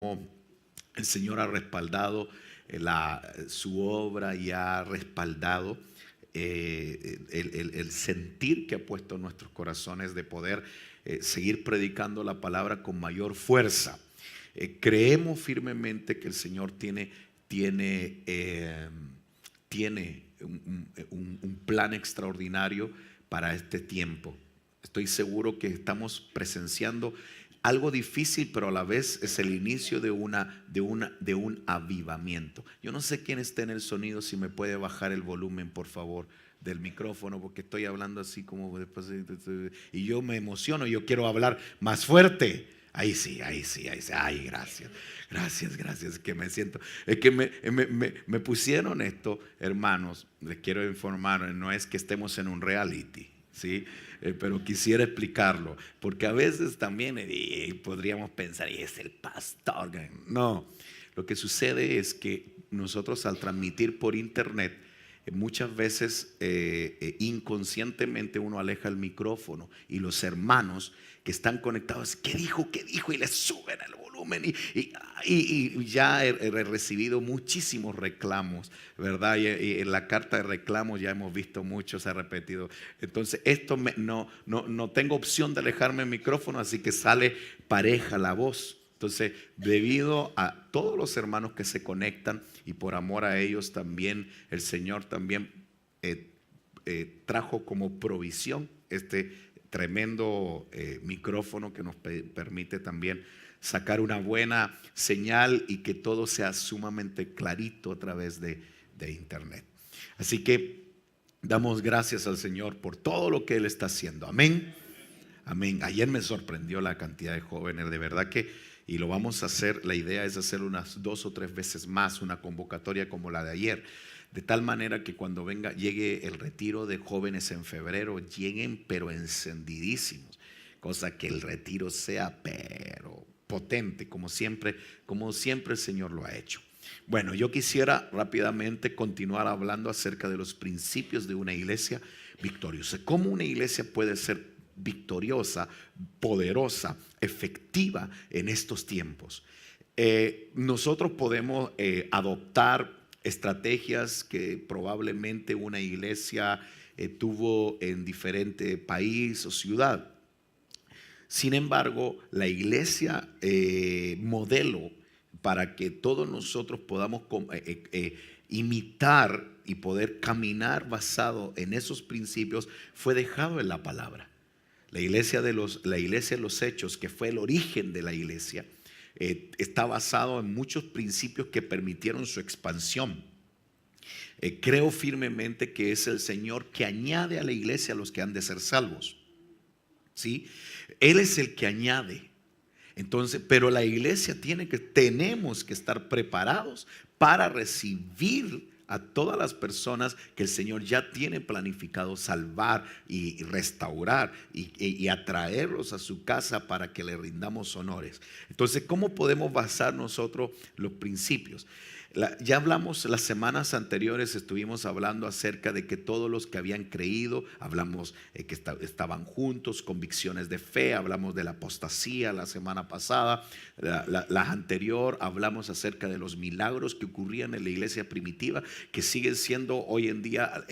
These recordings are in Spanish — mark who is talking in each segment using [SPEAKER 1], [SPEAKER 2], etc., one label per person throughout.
[SPEAKER 1] el Señor ha respaldado su obra y ha respaldado el sentir que ha puesto en nuestros corazones de poder seguir predicando la palabra con mayor fuerza. Creemos firmemente que el Señor tiene un plan extraordinario para este tiempo. Estoy seguro que estamos presenciando algo difícil, pero a la vez es el inicio de un avivamiento. Yo no sé quién está en el sonido, si me puede bajar el volumen, por favor, del micrófono, porque estoy hablando así como después, y yo me emociono, yo quiero hablar más fuerte. Ahí sí, ahí sí, ahí sí. Ay, gracias, gracias, gracias. Es que me siento, es que me pusieron esto, hermanos. Les quiero informar, no es que estemos en un reality, ¿sí? Pero quisiera explicarlo, porque a veces también podríamos pensar, y es el pastor. No, lo que sucede es que nosotros al transmitir por internet, muchas veces inconscientemente uno aleja el micrófono y los hermanos que están conectados, ¿qué dijo? ¿Qué dijo? Y le suben el volumen y ya he recibido muchísimos reclamos, ¿verdad? Y en la carta de reclamos ya hemos visto muchos, se ha repetido. Entonces no tengo opción de alejarme el micrófono, así que sale pareja la voz. Entonces, debido a todos los hermanos que se conectan y por amor a ellos también, el Señor también trajo como provisión este tremendo micrófono que nos permite también sacar una buena señal y que todo sea sumamente clarito a través de internet. Así que damos gracias al Señor por todo lo que Él está haciendo. Amén. Amén. Ayer me sorprendió la cantidad de jóvenes, de verdad que, y lo vamos a hacer, la idea es hacer unas 2 o 3 veces más, una convocatoria como la de ayer, de tal manera que cuando llegue el retiro de jóvenes en febrero, lleguen pero encendidísimos, cosa que el retiro sea pero potente, como siempre el Señor lo ha hecho. Bueno, yo quisiera rápidamente continuar hablando acerca de los principios de una iglesia victoriosa. ¿Cómo una iglesia puede ser victoriosa, poderosa, efectiva en estos tiempos? Nosotros podemos adoptar estrategias que probablemente una iglesia tuvo en diferente país o ciudad. Sin embargo, la iglesia modelo para que todos nosotros podamos imitar y poder caminar basado en esos principios fue dejado en la palabra. La iglesia de los Hechos, que fue el origen de la iglesia, está basado en muchos principios que permitieron su expansión. Creo firmemente que es el Señor que añade a la iglesia a los que han de ser salvos, ¿sí? Él es el que añade. Entonces, pero la iglesia tenemos que estar preparados para recibir a todas las personas que el Señor ya tiene planificado salvar y restaurar y atraerlos a su casa para que le rindamos honores. Entonces, ¿cómo podemos basar nosotros los principios? Ya hablamos las semanas anteriores, estuvimos hablando acerca de que todos los que habían creído, hablamos que estaban juntos, convicciones de fe, hablamos de la apostasía la semana pasada, la anterior hablamos acerca de los milagros que ocurrían en la iglesia primitiva, que siguen siendo hoy en día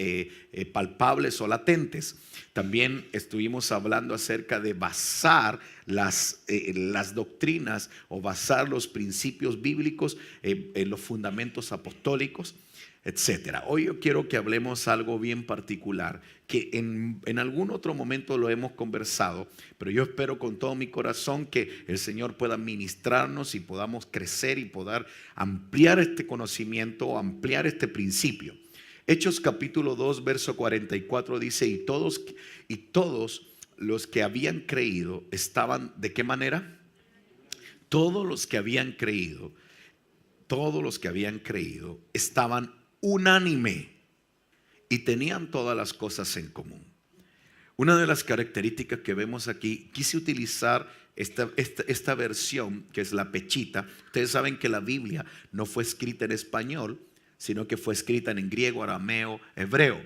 [SPEAKER 1] palpables o latentes. También estuvimos hablando acerca de basar las doctrinas o basar los principios bíblicos en los fundamentos apostólicos, etcétera. Hoy yo quiero que hablemos algo bien particular, que en algún otro momento lo hemos conversado, pero yo espero con todo mi corazón que el Señor pueda ministrarnos y podamos crecer y poder ampliar este conocimiento o ampliar este principio. Hechos capítulo 2 verso 44 dice, y todos los que habían creído estaban, ¿de qué manera? Todos los que habían creído estaban unánime y tenían todas las cosas en común. Una de las características que vemos aquí, quise utilizar esta versión que es la Pechita. Ustedes saben que la Biblia no fue escrita en español, sino que fue escrita en griego, arameo, hebreo.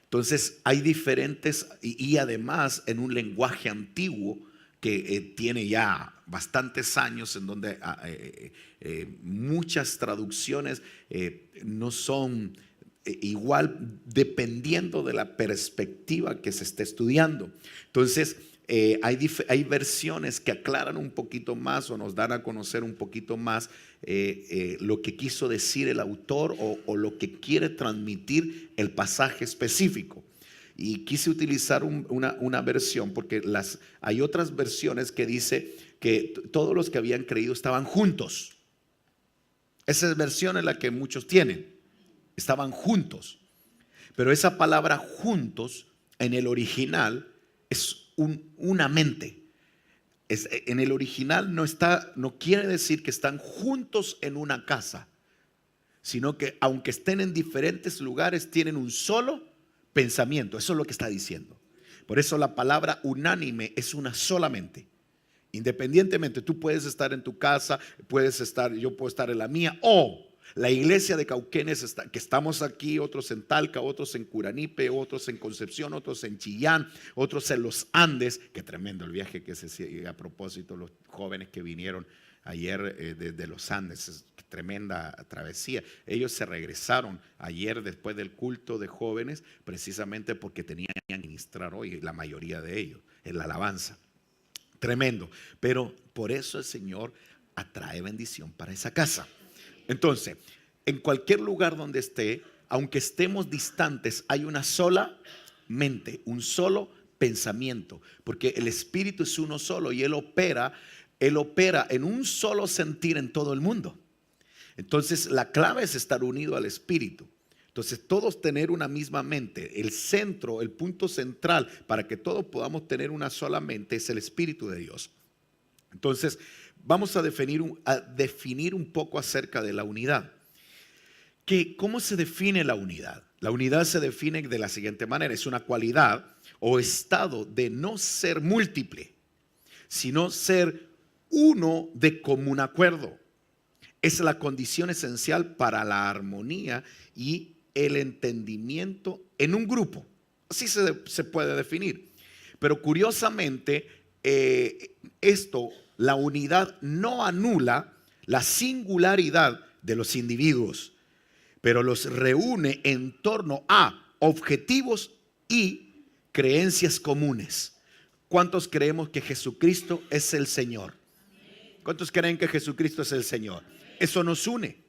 [SPEAKER 1] Entonces hay diferentes y además en un lenguaje antiguo que tiene ya bastantes años, en donde muchas traducciones no son igual dependiendo de la perspectiva que se esté estudiando. Entonces, hay versiones que aclaran un poquito más o nos dan a conocer un poquito más lo que quiso decir el autor o lo que quiere transmitir el pasaje específico. Y quise utilizar una versión porque hay otras versiones que dice que todos los que habían creído estaban juntos. Esa versión es la que muchos tienen. Estaban juntos. Pero esa palabra juntos en el original es una mente. En el original no quiere decir que están juntos en una casa, sino que aunque estén en diferentes lugares, tienen un solo pensamiento. Eso es lo que está diciendo. Por eso la palabra unánime es una sola mente. Independientemente, tú puedes estar en tu casa, yo puedo estar en la mía, o la iglesia de Cauquenes, que estamos aquí, otros en Talca, otros en Curanipe, otros en Concepción, otros en Chillán, otros en los Andes. Qué tremendo el viaje que se sigue. A propósito, los jóvenes que vinieron ayer desde los Andes, tremenda travesía. Ellos se regresaron ayer después del culto de jóvenes, precisamente porque tenían que ministrar hoy, la mayoría de ellos, en la alabanza. Tremendo. Pero por eso el Señor atrae bendición para esa casa. Entonces, en cualquier lugar donde esté, aunque estemos distantes, hay una sola mente, un solo pensamiento, porque el Espíritu es uno solo y Él opera en un solo sentir en todo el mundo. Entonces, la clave es estar unido al Espíritu. Entonces, todos tener una misma mente. El centro, el punto central para que todos podamos tener una sola mente es el Espíritu de Dios. Entonces, vamos a definir un poco acerca de la unidad. ¿Cómo se define la unidad? La unidad se define de la siguiente manera: es una cualidad o estado de no ser múltiple, sino ser uno de común acuerdo. Es la condición esencial para la armonía y el entendimiento en un grupo. Así se puede definir. Pero curiosamente, la unidad no anula la singularidad de los individuos, pero los reúne en torno a objetivos y creencias comunes. ¿Cuántos creemos que Jesucristo es el Señor? ¿Cuántos creen que Jesucristo es el Señor? Eso nos une.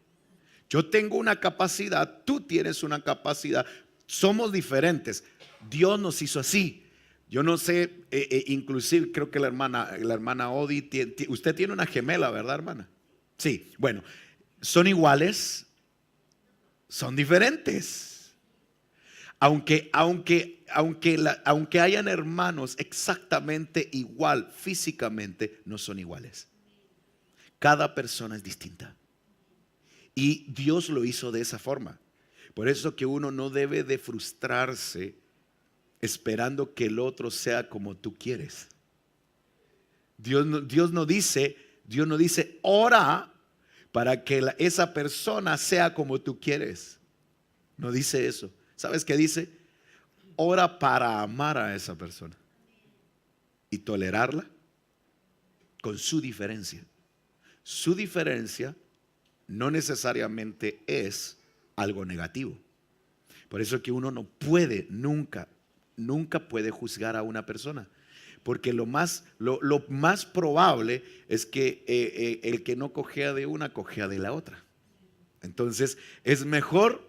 [SPEAKER 1] Yo tengo una capacidad, tú tienes una capacidad, somos diferentes. Dios nos hizo así. Yo no sé, inclusive creo que la hermana Odi, usted tiene una gemela, ¿verdad, hermana? Sí, bueno, son iguales, son diferentes. Aunque hayan hermanos exactamente igual físicamente, no son iguales. Cada persona es distinta. Y Dios lo hizo de esa forma. Por eso que uno no debe de frustrarse esperando que el otro sea como tú quieres. Dios no dice, ora para que esa persona sea como tú quieres. No dice eso. ¿Sabes qué dice? Ora para amar a esa persona y tolerarla con su diferencia. Su diferencia no necesariamente es algo negativo. Por eso que uno no puede, nunca puede juzgar a una persona. Porque lo más probable es que el que no cojea de una, cojea de la otra. Entonces es mejor,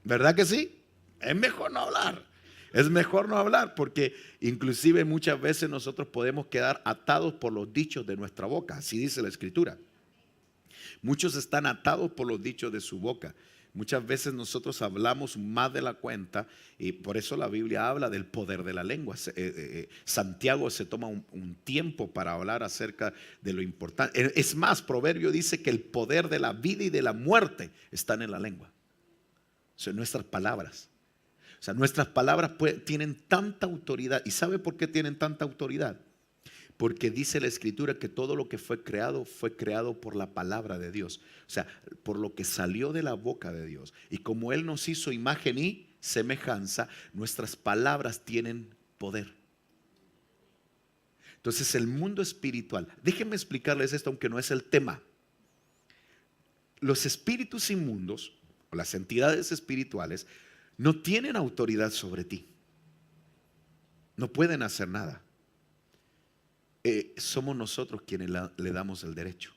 [SPEAKER 1] ¿verdad que sí? Es mejor no hablar. Es mejor no hablar porque inclusive muchas veces nosotros podemos quedar atados por los dichos de nuestra boca. Así dice la Escritura. Muchos están atados por los dichos de su boca. Muchas veces nosotros hablamos más de la cuenta y por eso la Biblia habla del poder de la lengua. Santiago se toma un tiempo para hablar acerca de lo importante. Es más, Proverbio dice que el poder de la vida y de la muerte están en la lengua. Son nuestras palabras. O sea, nuestras palabras tienen tanta autoridad. ¿Y sabe por qué tienen tanta autoridad? Porque dice la Escritura que todo lo que fue creado por la palabra de Dios. O sea, por lo que salió de la boca de Dios. Y como Él nos hizo imagen y semejanza, nuestras palabras tienen poder. Entonces el mundo espiritual, déjenme explicarles esto aunque no es el tema. Los espíritus inmundos o las entidades espirituales no tienen autoridad sobre ti. No pueden hacer nada. Somos nosotros quienes le damos el derecho.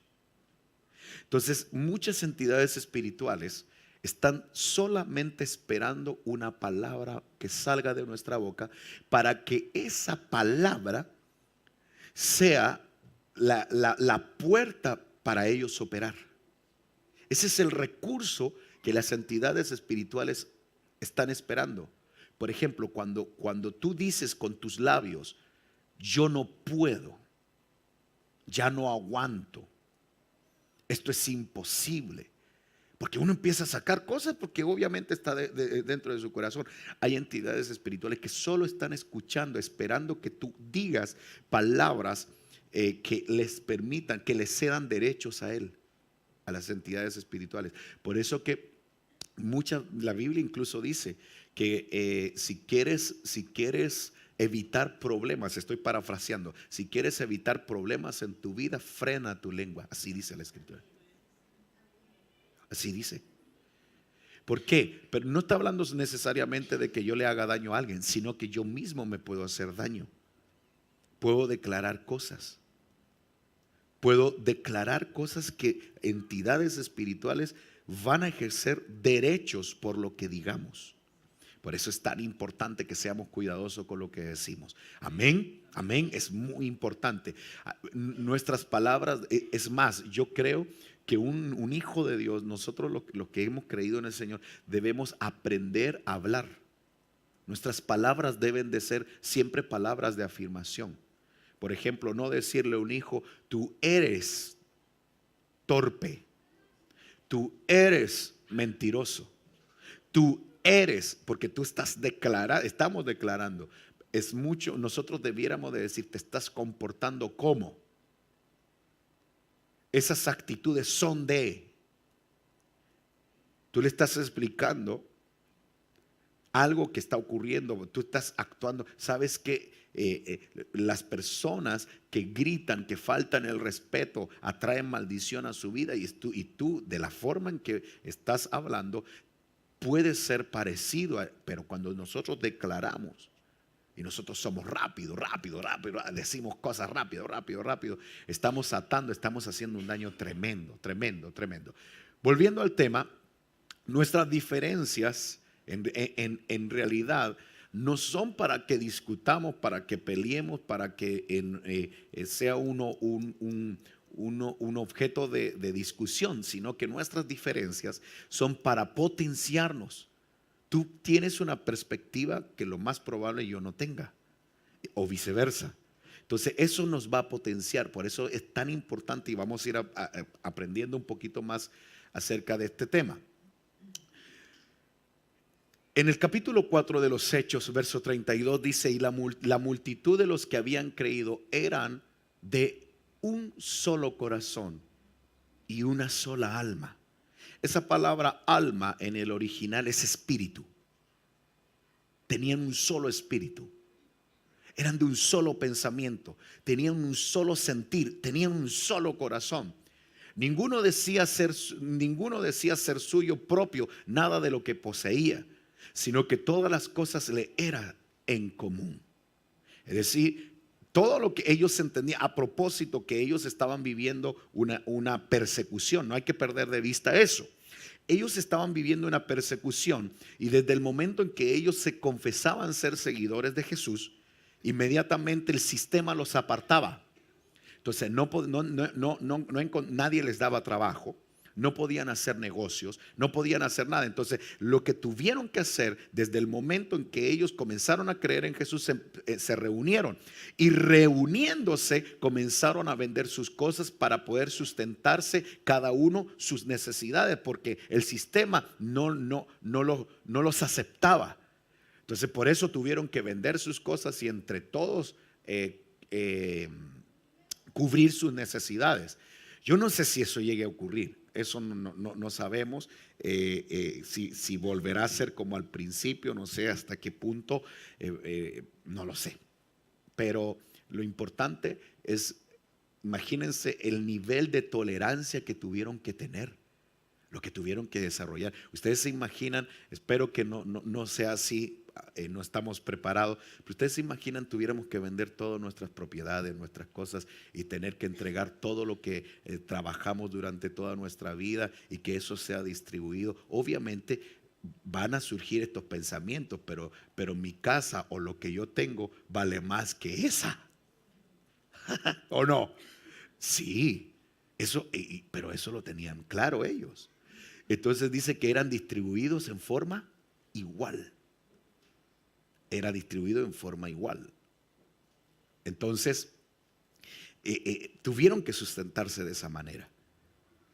[SPEAKER 1] Entonces muchas entidades espirituales están solamente esperando una palabra que salga de nuestra boca para que esa palabra sea la puerta para ellos operar. Ese es el recurso que las entidades espirituales están esperando. Por ejemplo, cuando tú dices con tus labios, yo no puedo, ya no aguanto, esto es imposible. Porque uno empieza a sacar cosas porque obviamente está dentro de su corazón. Hay entidades espirituales que solo están escuchando, esperando que tú digas palabras que les permitan, que les cedan derechos a él, a las entidades espirituales. Por eso que la Biblia incluso dice que si quieres evitar problemas, estoy parafraseando, si quieres evitar problemas en tu vida, frena tu lengua. Así dice la Escritura. Así dice. ¿Por qué? Pero no está hablando necesariamente de que yo le haga daño a alguien, sino que yo mismo me puedo hacer daño. Puedo declarar cosas. Puedo declarar cosas que entidades espirituales van a ejercer derechos por lo que digamos. Por eso es tan importante que seamos cuidadosos con lo que decimos. Amén, amén, es muy importante. Nuestras palabras, es más, yo creo que un hijo de Dios, nosotros los que hemos creído en el Señor, debemos aprender a hablar. Nuestras palabras deben de ser siempre palabras de afirmación. Por ejemplo, no decirle a un hijo, tú eres torpe, tú eres mentiroso, tú eres, porque tú estás estamos declarando. Es mucho, nosotros debiéramos de decir, te estás comportando como. Esas actitudes son de. Tú le estás explicando algo que está ocurriendo, tú estás actuando. Sabes que las personas que gritan, que faltan el respeto, atraen maldición a su vida, y tú de la forma en que estás hablando puede ser parecido, pero cuando nosotros declaramos y nosotros somos rápido, decimos cosas rápido, estamos atando, estamos haciendo un daño tremendo. Volviendo al tema, nuestras diferencias en realidad no son para que discutamos, para que peleemos, para que sea un objeto de discusión, sino que nuestras diferencias son para potenciarnos. Tú tienes una perspectiva que lo más probable yo no tenga, o viceversa. Entonces eso nos va a potenciar. Por eso es tan importante, y vamos a ir aprendiendo un poquito más acerca de este tema. En el capítulo 4 de los Hechos, verso 32 dice, y la multitud de los que habían creído eran de un solo corazón y una sola alma. Esa palabra alma en el original es espíritu. Tenían un solo espíritu. Eran de un solo pensamiento. Tenían un solo sentir. Tenían un solo corazón. Ninguno decía ser suyo propio nada de lo que poseía, sino que todas las cosas le eran en común. Es decir, todo lo que ellos entendían, a propósito que ellos estaban viviendo una persecución, no hay que perder de vista eso. Ellos estaban viviendo una persecución, y desde el momento en que ellos se confesaban ser seguidores de Jesús, inmediatamente el sistema los apartaba. Entonces nadie les daba trabajo. No podían hacer negocios, no podían hacer nada. Entonces lo que tuvieron que hacer desde el momento en que ellos comenzaron a creer en Jesús, se reunieron, y reuniéndose comenzaron a vender sus cosas para poder sustentarse cada uno sus necesidades, porque el sistema no los aceptaba. Entonces por eso tuvieron que vender sus cosas y entre todos cubrir sus necesidades. Yo no sé si eso llegue a ocurrir. Eso no sabemos si volverá a ser como al principio, no sé hasta qué punto, no lo sé. Pero Lo importante es, imagínense el nivel de tolerancia que tuvieron que tener, lo que tuvieron que desarrollar. Ustedes se imaginan, espero que no sea así, no estamos preparados, pero ustedes se imaginan tuviéramos que vender todas nuestras propiedades, nuestras cosas y tener que entregar todo lo que trabajamos durante toda nuestra vida y que eso sea distribuido. Obviamente van a surgir estos pensamientos, pero mi casa o lo que yo tengo vale más que esa, ¿o no? Sí, eso, pero eso lo tenían claro ellos. Entonces dice que eran distribuidos en forma igual. Era distribuido en forma igual. Entonces, tuvieron que sustentarse de esa manera.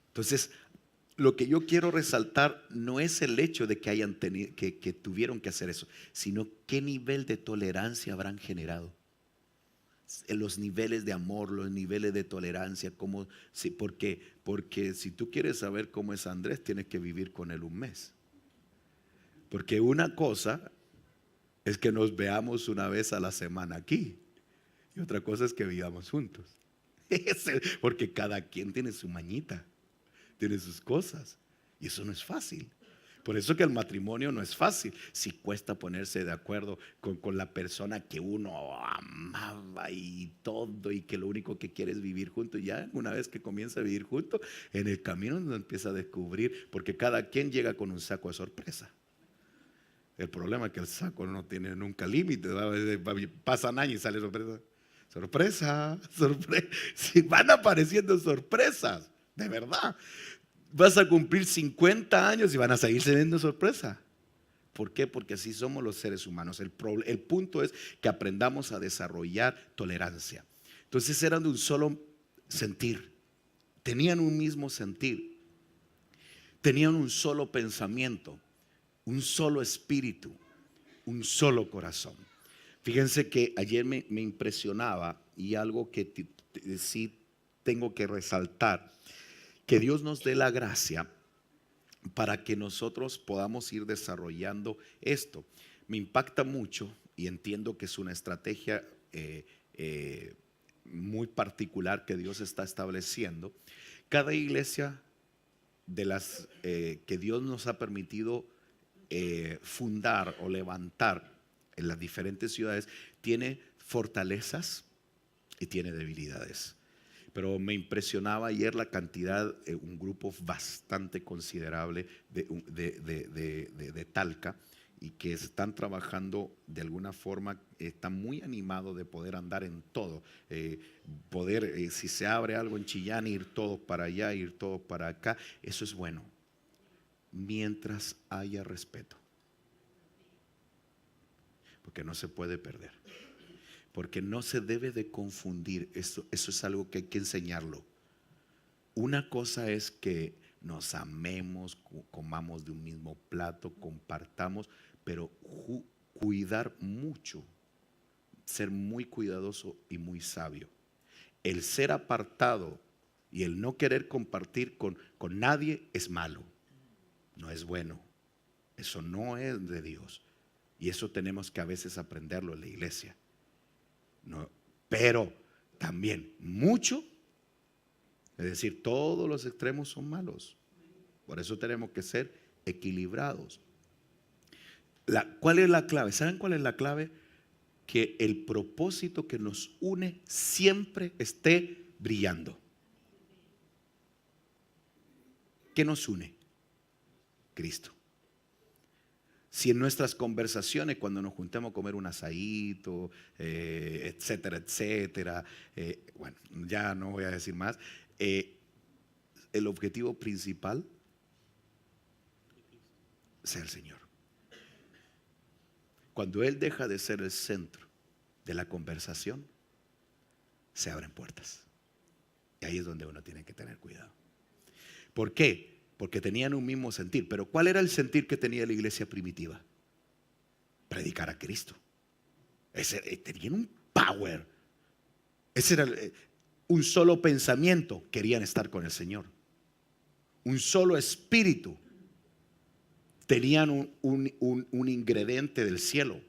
[SPEAKER 1] Entonces, lo que yo quiero resaltar no es el hecho de que hayan tenido, que tuvieron que hacer eso, sino qué nivel de tolerancia habrán generado. Los niveles de amor, los niveles de tolerancia, cómo, sí, porque si tú quieres saber cómo es Andrés, tienes que vivir con él un mes. Porque una cosa es que nos veamos una vez a la semana aquí y otra cosa es que vivamos juntos. Porque cada quien tiene su mañita, tiene sus cosas y eso no es fácil. Por eso que el matrimonio no es fácil. Si cuesta ponerse de acuerdo con la persona que uno amaba y todo, y que lo único que quiere es vivir juntos. Ya una vez que comienza a vivir juntos, en el camino uno empieza a descubrir, porque cada quien llega con un saco de sorpresa. El problema es que el saco no tiene nunca límite. Pasan años y sale sorpresa. Sorpresa, sorpresa. Sí, van apareciendo sorpresas, de verdad. Vas a cumplir 50 años y van a seguir teniendo sorpresa. ¿Por qué? Porque así somos los seres humanos. El punto es que aprendamos a desarrollar tolerancia. Entonces eran de un solo sentir. Tenían un mismo sentir. Tenían un solo pensamiento, un solo espíritu, un solo corazón. Fíjense que ayer me impresionaba y algo que sí tengo que resaltar, que Dios nos dé la gracia para que nosotros podamos ir desarrollando esto. Me impacta mucho y entiendo que es una estrategia muy particular que Dios está estableciendo. Cada iglesia de las que Dios nos ha permitido fundar o levantar en las diferentes ciudades tiene fortalezas y tiene debilidades. Pero me impresionaba ayer la cantidad, un grupo bastante considerable de Talca, y que están trabajando de alguna forma, están muy animados de poder andar en todo, si se abre algo en Chillán, ir todos para allá, ir todos para acá. Eso es bueno, mientras haya respeto, porque no se puede perder. Porque no se debe de confundir, eso es algo que hay que enseñarlo. Una cosa es que nos amemos, comamos de un mismo plato, compartamos, pero cuidar mucho, ser muy cuidadoso y muy sabio. El ser apartado y el no querer compartir con nadie es malo, no es bueno. Eso no es de Dios. Y eso tenemos que a veces aprenderlo en la iglesia. No, pero también mucho, es decir, todos los extremos son malos. Por eso tenemos que ser equilibrados. ¿Cuál es la clave? ¿Saben cuál es la clave? Que el propósito que nos une siempre esté brillando. ¿Qué nos une? Cristo. Si en nuestras conversaciones, cuando nos juntemos a comer un asadito, etcétera, etcétera, bueno, ya no voy a decir más, el objetivo principal sea el Señor. Cuando Él deja de ser el centro de la conversación, se abren puertas. Y ahí es donde uno tiene que tener cuidado. ¿Por qué? Porque tenían un mismo sentir. Pero ¿cuál era el sentir que tenía la iglesia primitiva? Predicar a Cristo. Tenían un power. Ese era un solo pensamiento. Querían estar con el Señor. Un solo espíritu. Tenían un ingrediente del cielo.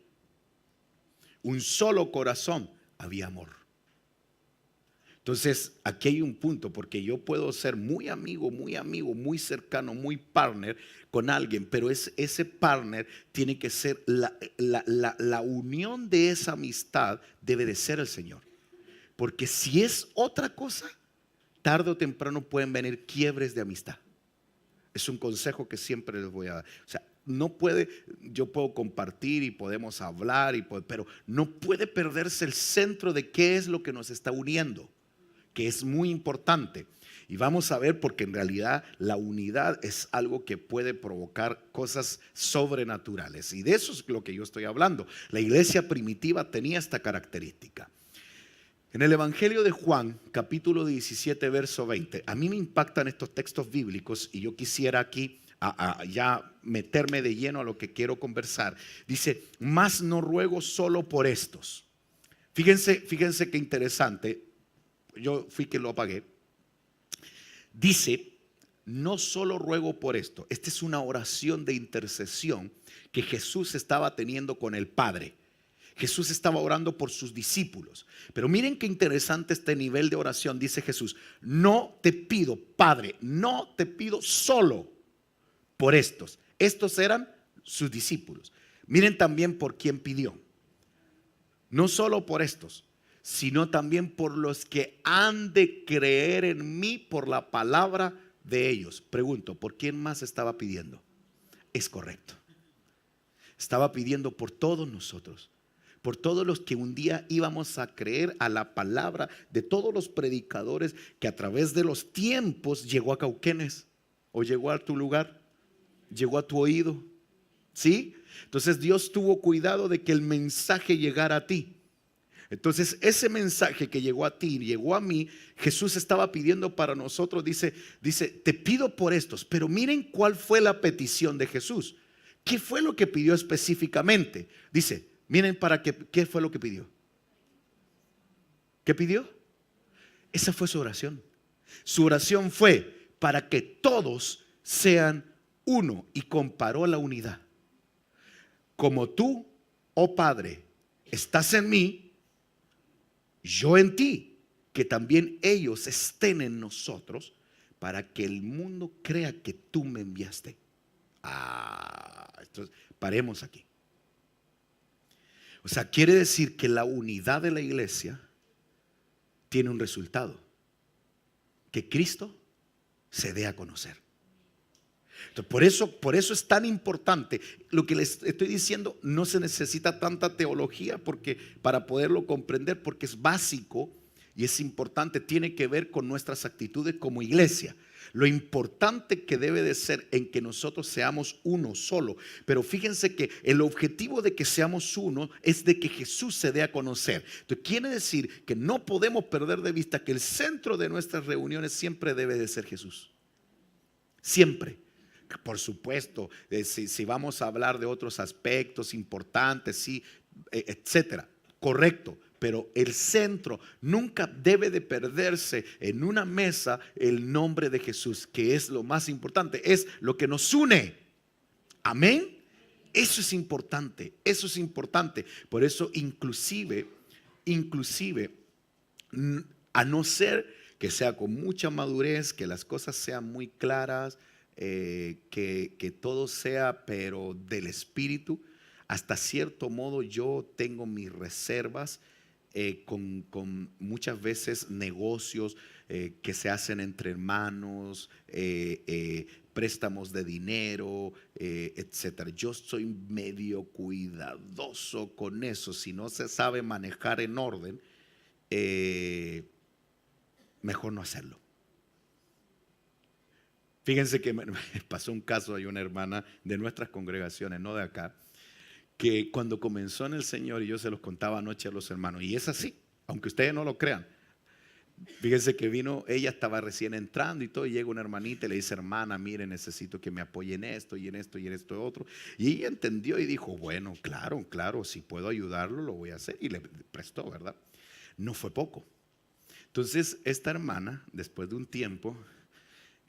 [SPEAKER 1] Un solo corazón. Había amor. Entonces, aquí hay un punto, porque yo puedo ser muy amigo, muy cercano, muy partner con alguien, pero ese partner tiene que ser, la unión de esa amistad debe de ser el Señor. Porque si es otra cosa, tarde o temprano pueden venir quiebres de amistad. Es un consejo que siempre les voy a dar. O sea, no puede, yo puedo compartir y podemos hablar, pero no puede perderse el centro de qué es lo que nos está uniendo, que es muy importante. Y vamos a ver, porque en realidad la unidad es algo que puede provocar cosas sobrenaturales. Y de eso es lo que yo estoy hablando. La iglesia primitiva tenía esta característica. En el Evangelio de Juan, capítulo 17, verso 20, a mí me impactan estos textos bíblicos y yo quisiera aquí ya meterme de lleno a lo que quiero conversar. Dice, mas no ruego solo por estos. Fíjense qué interesante. Yo fui quien lo apagué. Dice, no solo ruego por esto. Esta es una oración de intercesión que Jesús estaba teniendo con el Padre. Jesús estaba orando por sus discípulos. Pero miren qué interesante este nivel de oración. Dice Jesús, no te pido, Padre, no te pido solo por estos. Estos eran sus discípulos. Miren también por quién pidió. No solo por estos, sino también por los que han de creer en mí por la palabra de ellos. Pregunto, ¿por quién más estaba pidiendo? Es correcto. Estaba pidiendo por todos nosotros, por todos los que un día íbamos a creer a la palabra de todos los predicadores que a través de los tiempos llegó a Cauquenes o llegó a tu lugar, llegó a tu oído. ¿Sí? Entonces Dios tuvo cuidado de que el mensaje llegara a ti. Entonces ese mensaje que llegó a ti, llegó a mí, Jesús estaba pidiendo para nosotros, dice, te pido por estos. Pero miren cuál fue la petición de Jesús. ¿Qué fue lo que pidió específicamente? Dice, miren ¿qué fue lo que pidió? ¿Qué pidió? Esa fue su oración. Su oración fue para que todos sean uno, y comparó la unidad. Como tú, oh Padre, estás en mí, yo en ti, que también ellos estén en nosotros, para que el mundo crea que tú me enviaste. Entonces, paremos aquí. O sea, quiere decir que la unidad de la iglesia tiene un resultado: que Cristo se dé a conocer. Entonces, por eso es tan importante. Lo que les estoy diciendo, no se necesita tanta teología para poderlo comprender, porque es básico y es importante. Tiene que ver con nuestras actitudes como iglesia. Lo importante que debe de ser en que nosotros seamos uno solo. Pero fíjense que el objetivo de que seamos uno es de que Jesús se dé a conocer. Entonces quiere decir que no podemos perder de vista que el centro de nuestras reuniones siempre debe de ser Jesús. Siempre. Por supuesto, si vamos a hablar de otros aspectos importantes, sí, etcétera, correcto. Pero el centro nunca debe de perderse en una mesa el nombre de Jesús, que es lo más importante, es lo que nos une. Amén. Eso es importante, eso es importante. Por eso inclusive, a no ser que sea con mucha madurez, que las cosas sean muy claras, que todo sea pero del Espíritu, hasta cierto modo yo tengo mis reservas con muchas veces negocios que se hacen entre hermanos, préstamos de dinero, etcétera. Yo soy medio cuidadoso con eso. Si no se sabe manejar en orden, mejor no hacerlo. Fíjense que me pasó un caso, hay una hermana de nuestras congregaciones, no de acá, que cuando comenzó en el Señor, y yo se los contaba anoche a los hermanos, y es así, aunque ustedes no lo crean. Fíjense que vino, ella estaba recién entrando y todo, y llega una hermanita y le dice: hermana, mire, necesito que me apoye en esto y en esto y en esto y otro. Y ella entendió y dijo: bueno, claro, si puedo ayudarlo, lo voy a hacer. Y le prestó, ¿verdad? No fue poco. Entonces esta hermana, después de un tiempo,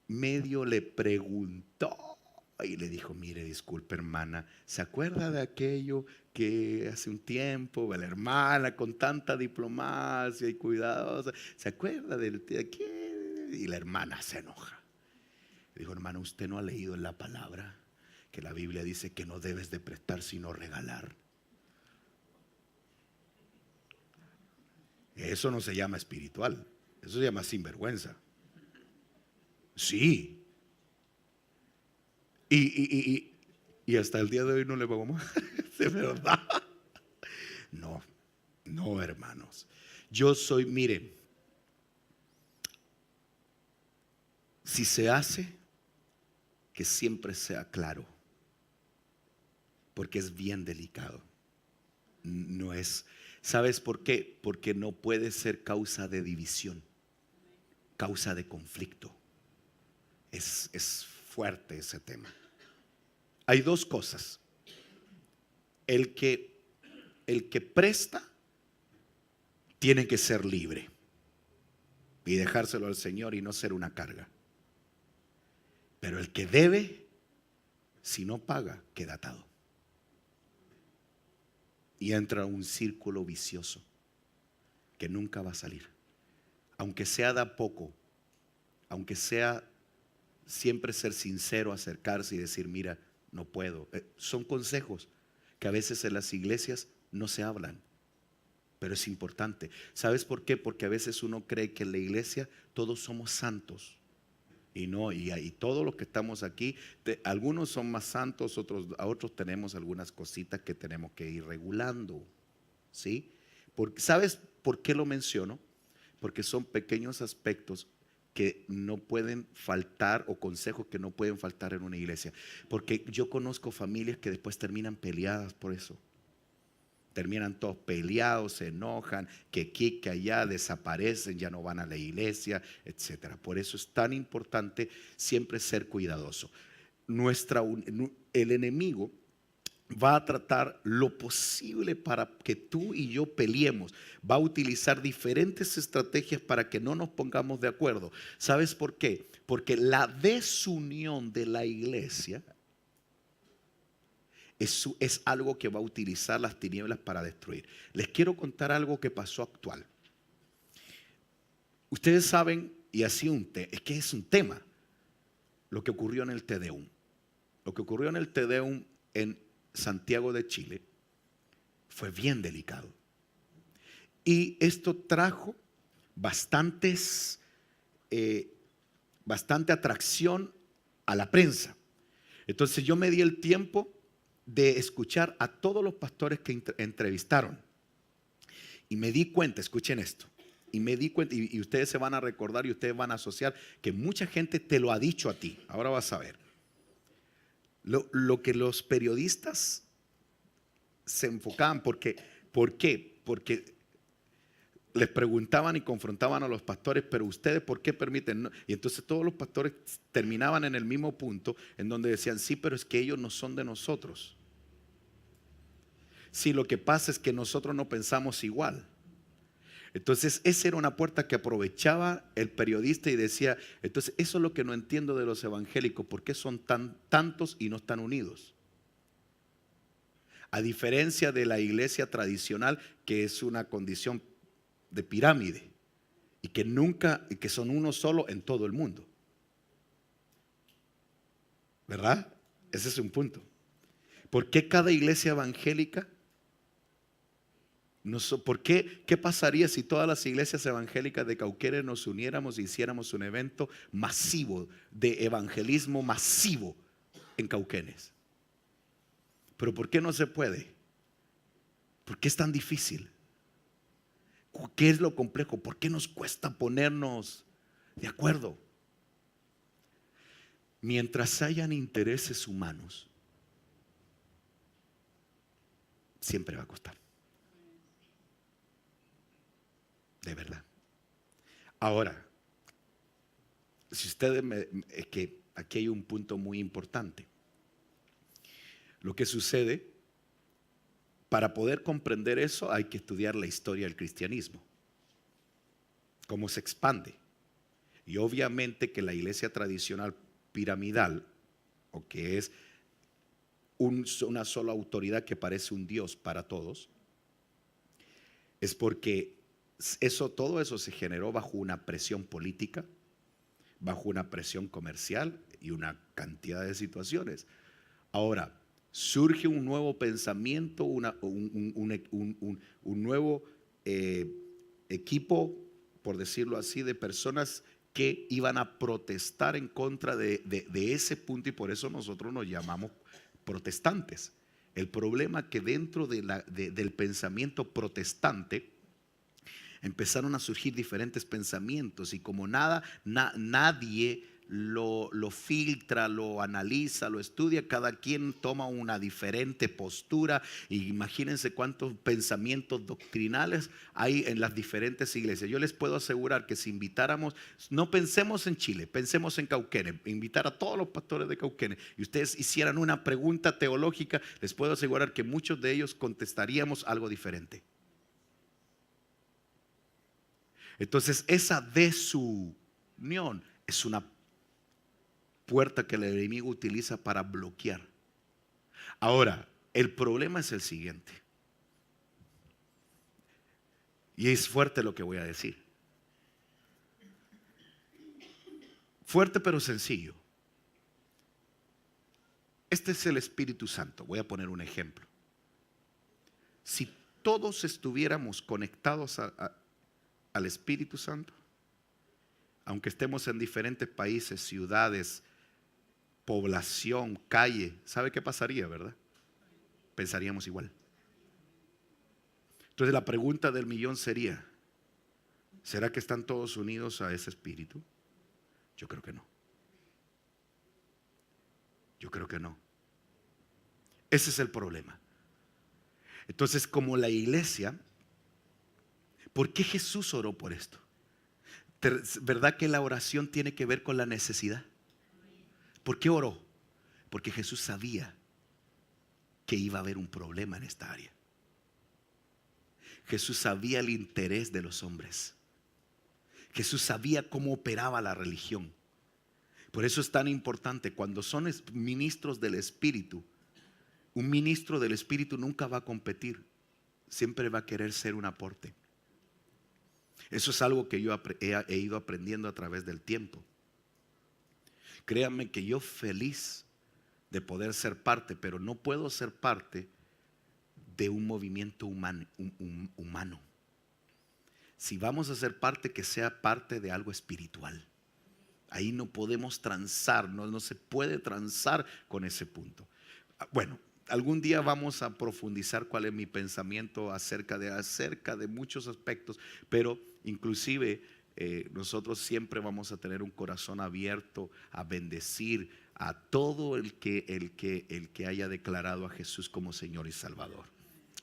[SPEAKER 1] medio le preguntó Y le dijo, mire, disculpe hermana, ¿se acuerda de aquello que hace un tiempo, la hermana con tanta diplomacia y cuidadosa, ¿se acuerda de qué? Y la hermana se enoja. Le dijo, hermano, usted no ha leído en la palabra que la Biblia dice que no debes de prestar sino regalar. Eso no se llama espiritual, eso se llama sinvergüenza. Sí. Y hasta el día de hoy no le pago más. De verdad. No, no, hermanos. Yo soy, miren, si se hace, que siempre sea claro, porque es bien delicado. No es, ¿sabes por qué? Porque no puede ser causa de división, causa de conflicto. Es fuerte ese tema. Hay dos cosas. El que presta tiene que ser libre y dejárselo al Señor y no ser una carga. Pero el que debe, si no paga, queda atado. Y entra a un círculo vicioso que nunca va a salir. Aunque sea de a poco, aunque sea siempre ser sincero, acercarse y decir, mira, no puedo. Son consejos que a veces en las iglesias no se hablan, pero es importante. ¿Sabes por qué? Porque a veces uno cree que en la iglesia todos somos santos. Y no, y todos los que estamos aquí, algunos son más santos, a otros tenemos algunas cositas que tenemos que ir regulando. ¿Sí? ¿Sabes por qué lo menciono? Porque son pequeños aspectos que no pueden faltar, o consejos que no pueden faltar en una iglesia. Porque yo conozco familias que después terminan peleadas por eso. Terminan todos peleados, se enojan, que aquí, que allá, desaparecen, ya no van a la iglesia, etcétera. Por eso es tan importante siempre ser cuidadoso. El enemigo va a tratar lo posible para que tú y yo peleemos. Va a utilizar diferentes estrategias para que no nos pongamos de acuerdo. ¿Sabes por qué? Porque la desunión de la iglesia es algo que va a utilizar las tinieblas para destruir. Les quiero contar algo que pasó actual. Ustedes saben, y así es que es un tema, lo que ocurrió en el Te Deum. Lo que ocurrió en el Te Deum en Santiago de Chile fue bien delicado. Y esto trajo bastante atracción a la prensa. Entonces yo me di el tiempo de escuchar a todos los pastores que entrevistaron. Y me di cuenta, escuchen esto, y me di cuenta, y ustedes se van a recordar y ustedes van a asociar que mucha gente te lo ha dicho a ti. Ahora vas a ver. Lo que los periodistas se enfocaban, ¿por qué? Porque les preguntaban y confrontaban a los pastores, pero ustedes ¿por qué permiten? No? Y entonces todos los pastores terminaban en el mismo punto, en donde decían, sí, pero es que ellos no son de nosotros. Sí, lo que pasa es que nosotros no pensamos igual. Entonces esa era una puerta que aprovechaba el periodista y decía, entonces eso es lo que no entiendo de los evangélicos, ¿por qué son tantos y no están unidos? A diferencia de la iglesia tradicional, que es una condición de pirámide y que son uno solo en todo el mundo. ¿Verdad? Ese es un punto. ¿Por qué cada iglesia evangélica? ¿Por qué? ¿Qué pasaría si todas las iglesias evangélicas de Cauquenes nos uniéramos e hiciéramos un evento masivo de evangelismo masivo en Cauquenes? Pero ¿por qué no se puede? ¿Por qué es tan difícil? ¿Qué es lo complejo? ¿Por qué nos cuesta ponernos de acuerdo? Mientras hayan intereses humanos, siempre va a costar. De verdad. Ahora, si ustedes es que aquí hay un punto muy importante. Lo que sucede, para poder comprender eso, hay que estudiar la historia del cristianismo, cómo se expande. Y obviamente que la iglesia tradicional piramidal o que es una sola autoridad que parece un Dios para todos, es porque todo eso se generó bajo una presión política, bajo una presión comercial y una cantidad de situaciones. Ahora, surge un nuevo pensamiento, un nuevo equipo, por decirlo así, de personas que iban a protestar en contra de ese punto, y por eso nosotros nos llamamos protestantes. El problema es que dentro del pensamiento protestante empezaron a surgir diferentes pensamientos, y como nadie lo filtra, lo analiza, lo estudia, cada quien toma una diferente postura. Y imagínense cuántos pensamientos doctrinales hay en las diferentes iglesias. Yo les puedo asegurar que si invitáramos, no pensemos en Chile, pensemos en Cauquenes, invitar a todos los pastores de Cauquenes y ustedes hicieran una pregunta teológica, les puedo asegurar que muchos de ellos contestaríamos algo diferente. Entonces esa desunión es una puerta que el enemigo utiliza para bloquear. Ahora, el problema es el siguiente, y es fuerte lo que voy a decir, fuerte pero sencillo. Este es el Espíritu Santo. Voy a poner un ejemplo. Si todos estuviéramos conectados al Espíritu Santo, aunque estemos en diferentes países, ciudades, población, calle, ¿sabe qué pasaría, verdad? Pensaríamos igual. Entonces la pregunta del millón sería: ¿será que están todos unidos a ese Espíritu? Yo creo que no. Yo creo que no. Ese es el problema. Entonces, como la iglesia, ¿por qué Jesús oró por esto? ¿Verdad que la oración tiene que ver con la necesidad? ¿Por qué oró? Porque Jesús sabía que iba a haber un problema en esta área. Jesús sabía el interés de los hombres. Jesús sabía cómo operaba la religión. Por eso es tan importante cuando son ministros del Espíritu. Un ministro del Espíritu nunca va a competir, siempre va a querer ser un aporte. Eso es algo que yo he ido aprendiendo a través del tiempo. Créanme que yo feliz de poder ser parte, pero no puedo ser parte de un movimiento humano. Si vamos a ser parte, que sea parte de algo espiritual. Ahí no podemos transar, no se puede transar con ese punto. Bueno, algún día vamos a profundizar cuál es mi pensamiento acerca de muchos aspectos, pero inclusive nosotros siempre vamos a tener un corazón abierto a bendecir a todo el que haya declarado a Jesús como Señor y Salvador.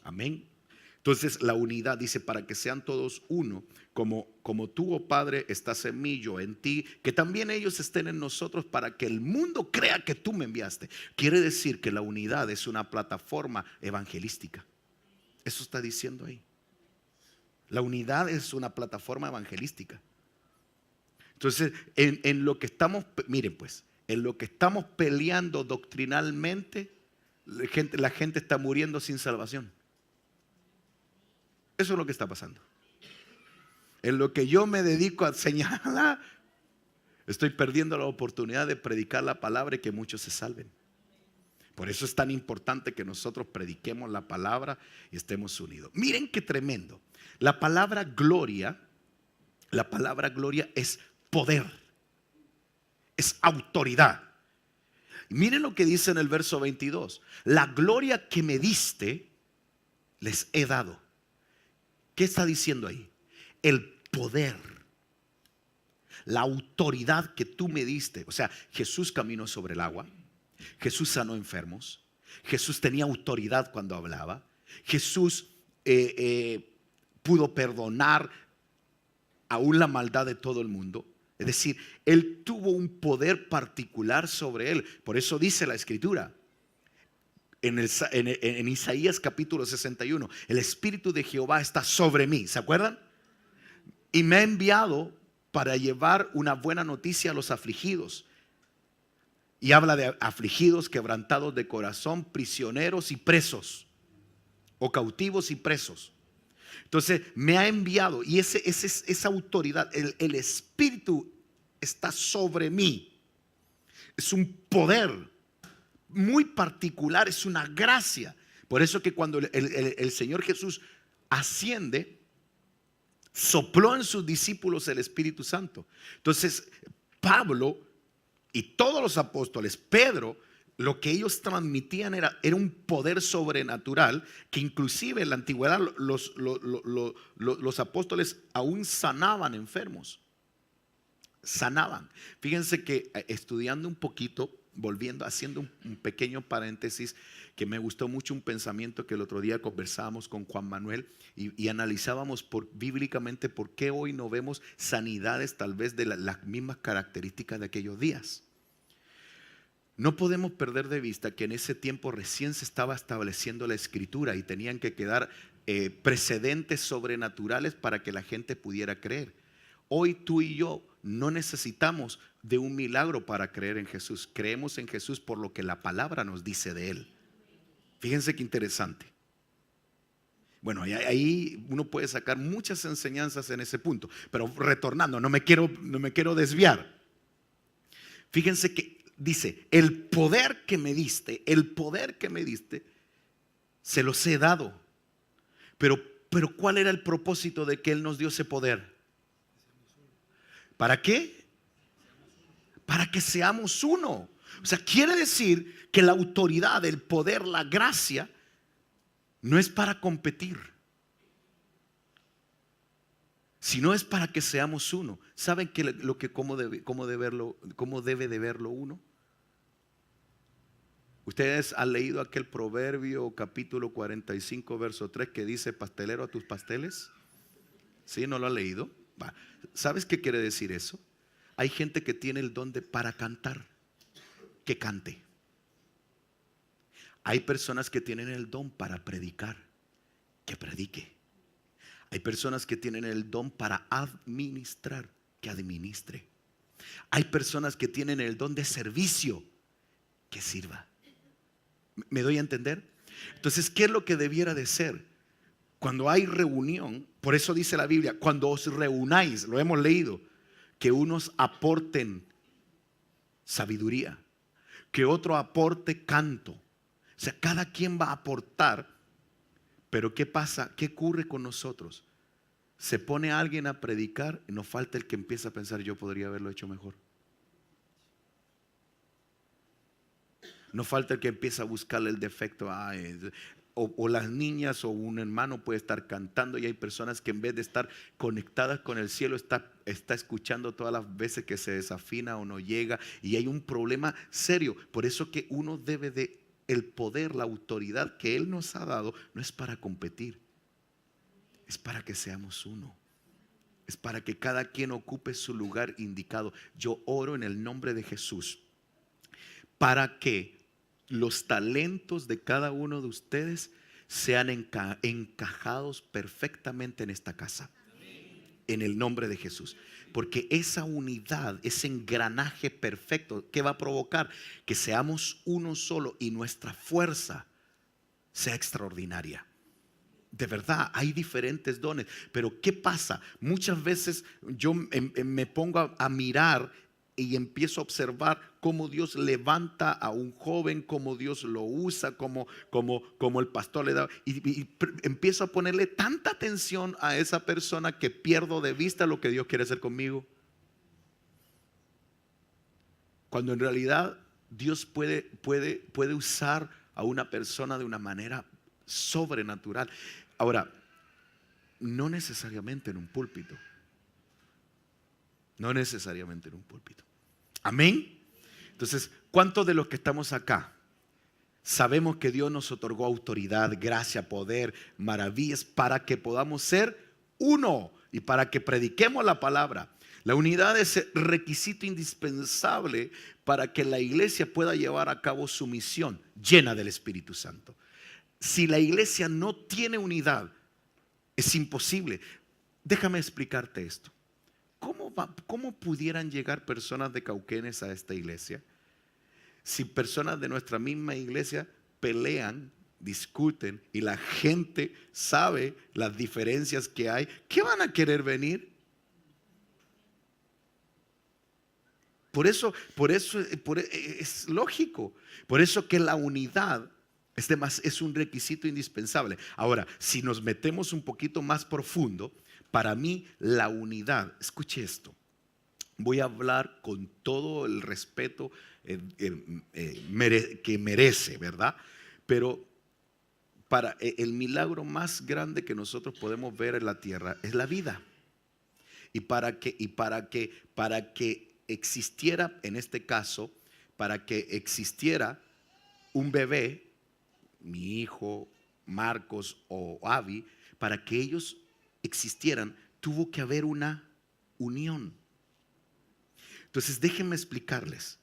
[SPEAKER 1] Amén. Entonces la unidad dice: para que sean todos uno, como tú, oh Padre, estás en mí, yo en ti, que también ellos estén en nosotros, para que el mundo crea que tú me enviaste. Quiere decir que la unidad es una plataforma evangelística. Eso está diciendo ahí. La unidad es una plataforma evangelística. Entonces, en lo que estamos, miren pues, en lo que estamos peleando doctrinalmente, la gente está muriendo sin salvación. Eso es lo que está pasando. En lo que yo me dedico a señalar, estoy perdiendo la oportunidad de predicar la palabra y que muchos se salven. Por eso es tan importante que nosotros prediquemos la palabra y estemos unidos. Miren qué tremendo. La palabra gloria es poder, es autoridad. Miren lo que dice en el verso 22. La gloria que me diste, les he dado. ¿Qué está diciendo ahí? El poder, la autoridad que tú me diste. O sea, Jesús caminó sobre el agua, Jesús sanó enfermos, Jesús tenía autoridad cuando hablaba, Jesús pudo perdonar aún la maldad de todo el mundo. Es decir, Él tuvo un poder particular sobre Él. Por eso dice la Escritura en Isaías capítulo 61, el Espíritu de Jehová está sobre mí. ¿Se acuerdan? Y me ha enviado para llevar una buena noticia a los afligidos. Y habla de afligidos, quebrantados de corazón, prisioneros y presos, o cautivos y presos. Entonces me ha enviado, y esa autoridad, el Espíritu está sobre mí. Es un poder muy particular, es una gracia. Por eso que cuando el Señor Jesús asciende, sopló en sus discípulos el Espíritu Santo. Entonces Pablo y todos los apóstoles, Pedro, lo que ellos transmitían era un poder sobrenatural, que inclusive en la antigüedad los apóstoles aún sanaban enfermos. Sanaban. Fíjense que estudiando un poquito, volviendo, haciendo un pequeño paréntesis, que me gustó mucho un pensamiento que el otro día conversábamos con Juan Manuel y analizábamos bíblicamente por qué hoy no vemos sanidades tal vez de las mismas características de aquellos días. No podemos perder de vista que en ese tiempo recién se estaba estableciendo la escritura y tenían que quedar precedentes sobrenaturales para que la gente pudiera creer. Hoy tú y yo no necesitamos de un milagro para creer en Jesús. Creemos en Jesús por lo que la palabra nos dice de Él. Fíjense qué interesante. Bueno, ahí uno puede sacar muchas enseñanzas en ese punto. Pero retornando, no me quiero desviar. Fíjense que dice, el poder que me diste, se los he dado. Pero ¿cuál era el propósito de que Él nos dio ese poder? ¿Para qué? Para que seamos uno. O sea, quiere decir que la autoridad, el poder, la gracia no es para competir, sino es para que seamos uno. ¿Saben cómo debe de verlo uno? Ustedes han leído aquel proverbio capítulo 45 verso 3 que dice: pastelero a tus pasteles. ¿Sí? ¿No lo han leído? ¿Sabes qué quiere decir eso? Hay gente que tiene el don para cantar, que cante. Hay personas que tienen el don para predicar, que predique. Hay personas que tienen el don para administrar, que administre. Hay personas que tienen el don de servicio, que sirva. ¿Me doy a entender? Entonces, ¿qué es lo que debiera de ser? Cuando hay reunión, por eso dice la Biblia, cuando os reunáis, lo hemos leído, que unos aporten sabiduría, que otro aporte canto. O sea, cada quien va a aportar. Pero ¿qué pasa? ¿Qué ocurre con nosotros? Se pone alguien a predicar y nos falta el que empieza a pensar: yo podría haberlo hecho mejor. Nos falta el que empieza a buscarle el defecto. O las niñas o un hermano puede estar cantando y hay personas que en vez de estar conectadas con el cielo está escuchando todas las veces que se desafina o no llega, y hay un problema serio. Por eso que uno debe de, el poder, la autoridad que Él nos ha dado, no es para competir, es para que seamos uno. Es para que cada quien ocupe su lugar indicado. Yo oro en el nombre de Jesús para que los talentos de cada uno de ustedes sean encajados perfectamente en esta casa. En el nombre de Jesús. Porque esa unidad, ese engranaje perfecto, ¿qué va a provocar? Que seamos uno solo y nuestra fuerza sea extraordinaria. De verdad, hay diferentes dones. Pero ¿qué pasa? Muchas veces yo me pongo a mirar y empiezo a observar cómo Dios levanta a un joven, cómo Dios lo usa, como el pastor le da, y empiezo a ponerle tanta atención a esa persona que pierdo de vista lo que Dios quiere hacer conmigo. Cuando en realidad Dios puede usar a una persona de una manera sobrenatural. Ahora, no necesariamente en un púlpito. No necesariamente en un púlpito. Amén. Entonces, ¿cuántos de los que estamos acá sabemos que Dios nos otorgó autoridad, gracia, poder, maravillas para que podamos ser uno y para que prediquemos la palabra? La unidad es requisito indispensable para que la iglesia pueda llevar a cabo su misión llena del Espíritu Santo. Si la iglesia no tiene unidad, es imposible. Déjame explicarte esto. ¿Cómo pudieran llegar personas de Cauquenes a esta iglesia Si personas de nuestra misma iglesia pelean, discuten y la gente sabe las diferencias que hay, ¿qué van a querer venir? Por eso es lógico. Por eso que la unidad es un requisito indispensable. Ahora, si nos metemos un poquito más profundo, para mí la unidad, escuche esto, voy a hablar con todo el respeto que merece, ¿verdad? Pero para el milagro más grande que nosotros podemos ver en la tierra es la vida. Y para que existiera, en este caso, para que existiera un bebé, mi hijo Marcos o Avi, para que ellos existieran, tuvo que haber una unión. Entonces déjenme explicarles,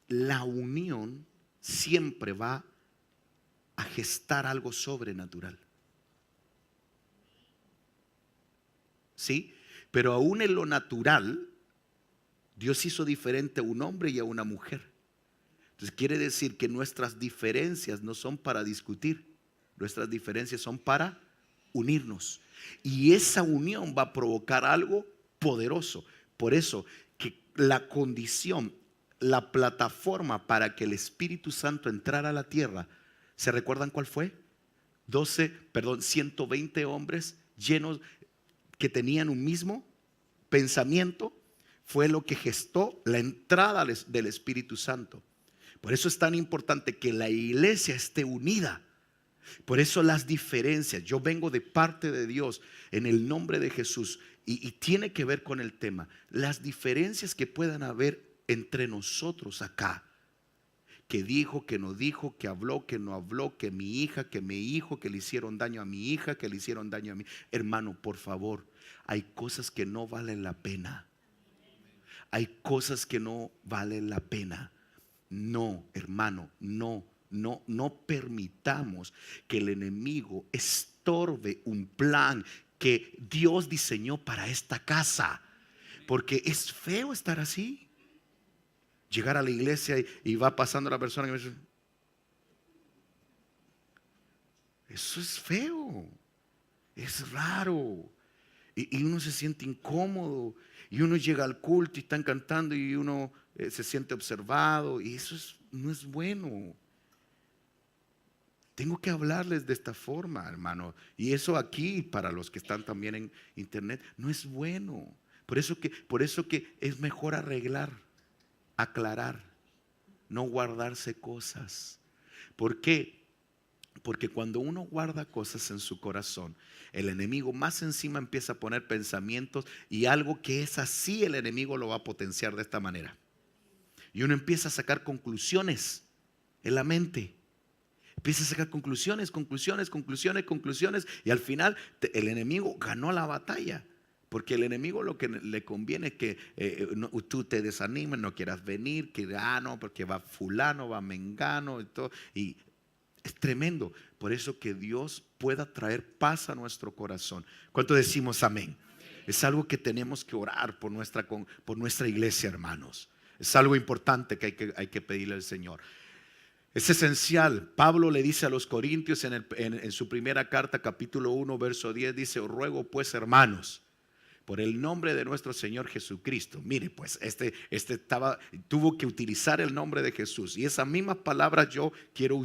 [SPEAKER 1] la unión siempre va a gestar algo sobrenatural. ¿Sí? Pero aún en lo natural, Dios hizo diferente a un hombre y a una mujer. Entonces quiere decir que nuestras diferencias no son para discutir, nuestras diferencias son para unirnos. Y esa unión va a provocar algo poderoso. Por eso que la condición, la plataforma para que el Espíritu Santo entrara a la tierra, ¿se recuerdan cuál fue? 120 hombres llenos que tenían un mismo pensamiento, fue lo que gestó la entrada del Espíritu Santo. Por eso es tan importante que la iglesia esté unida. Por eso las diferencias, yo vengo de parte de Dios en el nombre de Jesús y tiene que ver con el tema, las diferencias que puedan haber entre nosotros acá, que dijo, que no dijo, que habló, que no habló, que mi hija, que mi hijo, que le hicieron daño a mi hija, que le hicieron daño a mí. Hermano, por favor, hay cosas que no valen la pena. Hay cosas que no valen la pena. No, hermano, no permitamos que el enemigo estorbe un plan que Dios diseñó para esta casa. Porque es feo estar así. Llegar a la iglesia y va pasando la persona y me dice, eso es feo, es raro. Y uno se siente incómodo. Y uno llega al culto y están cantando y uno se siente observado. Y eso no es bueno. Tengo que hablarles de esta forma, hermano. Y eso aquí, para los que están también en internet, no es bueno. Por eso que es mejor arreglar, aclarar, no guardarse cosas. ¿Por qué? Porque cuando uno guarda cosas en su corazón, el enemigo más encima empieza a poner pensamientos y algo que es así, el enemigo lo va a potenciar de esta manera. Y uno empieza a sacar conclusiones en la mente. Empieza a sacar conclusiones y al final el enemigo ganó la batalla. Porque el enemigo lo que le conviene es que tú te desanimes, no quieras venir, que no, porque va fulano, va mengano y todo. Y es tremendo. Por eso que Dios pueda traer paz a nuestro corazón. ¿Cuánto decimos amén? Es algo que tenemos que orar por nuestra iglesia, hermanos. Es algo importante que hay que pedirle al Señor. Es esencial. Pablo le dice a los corintios en su primera carta, capítulo 1, verso 10, dice: os ruego pues, hermanos, por el nombre de nuestro Señor Jesucristo. Mire, pues tuvo que utilizar el nombre de Jesús. Y esas mismas palabras yo quiero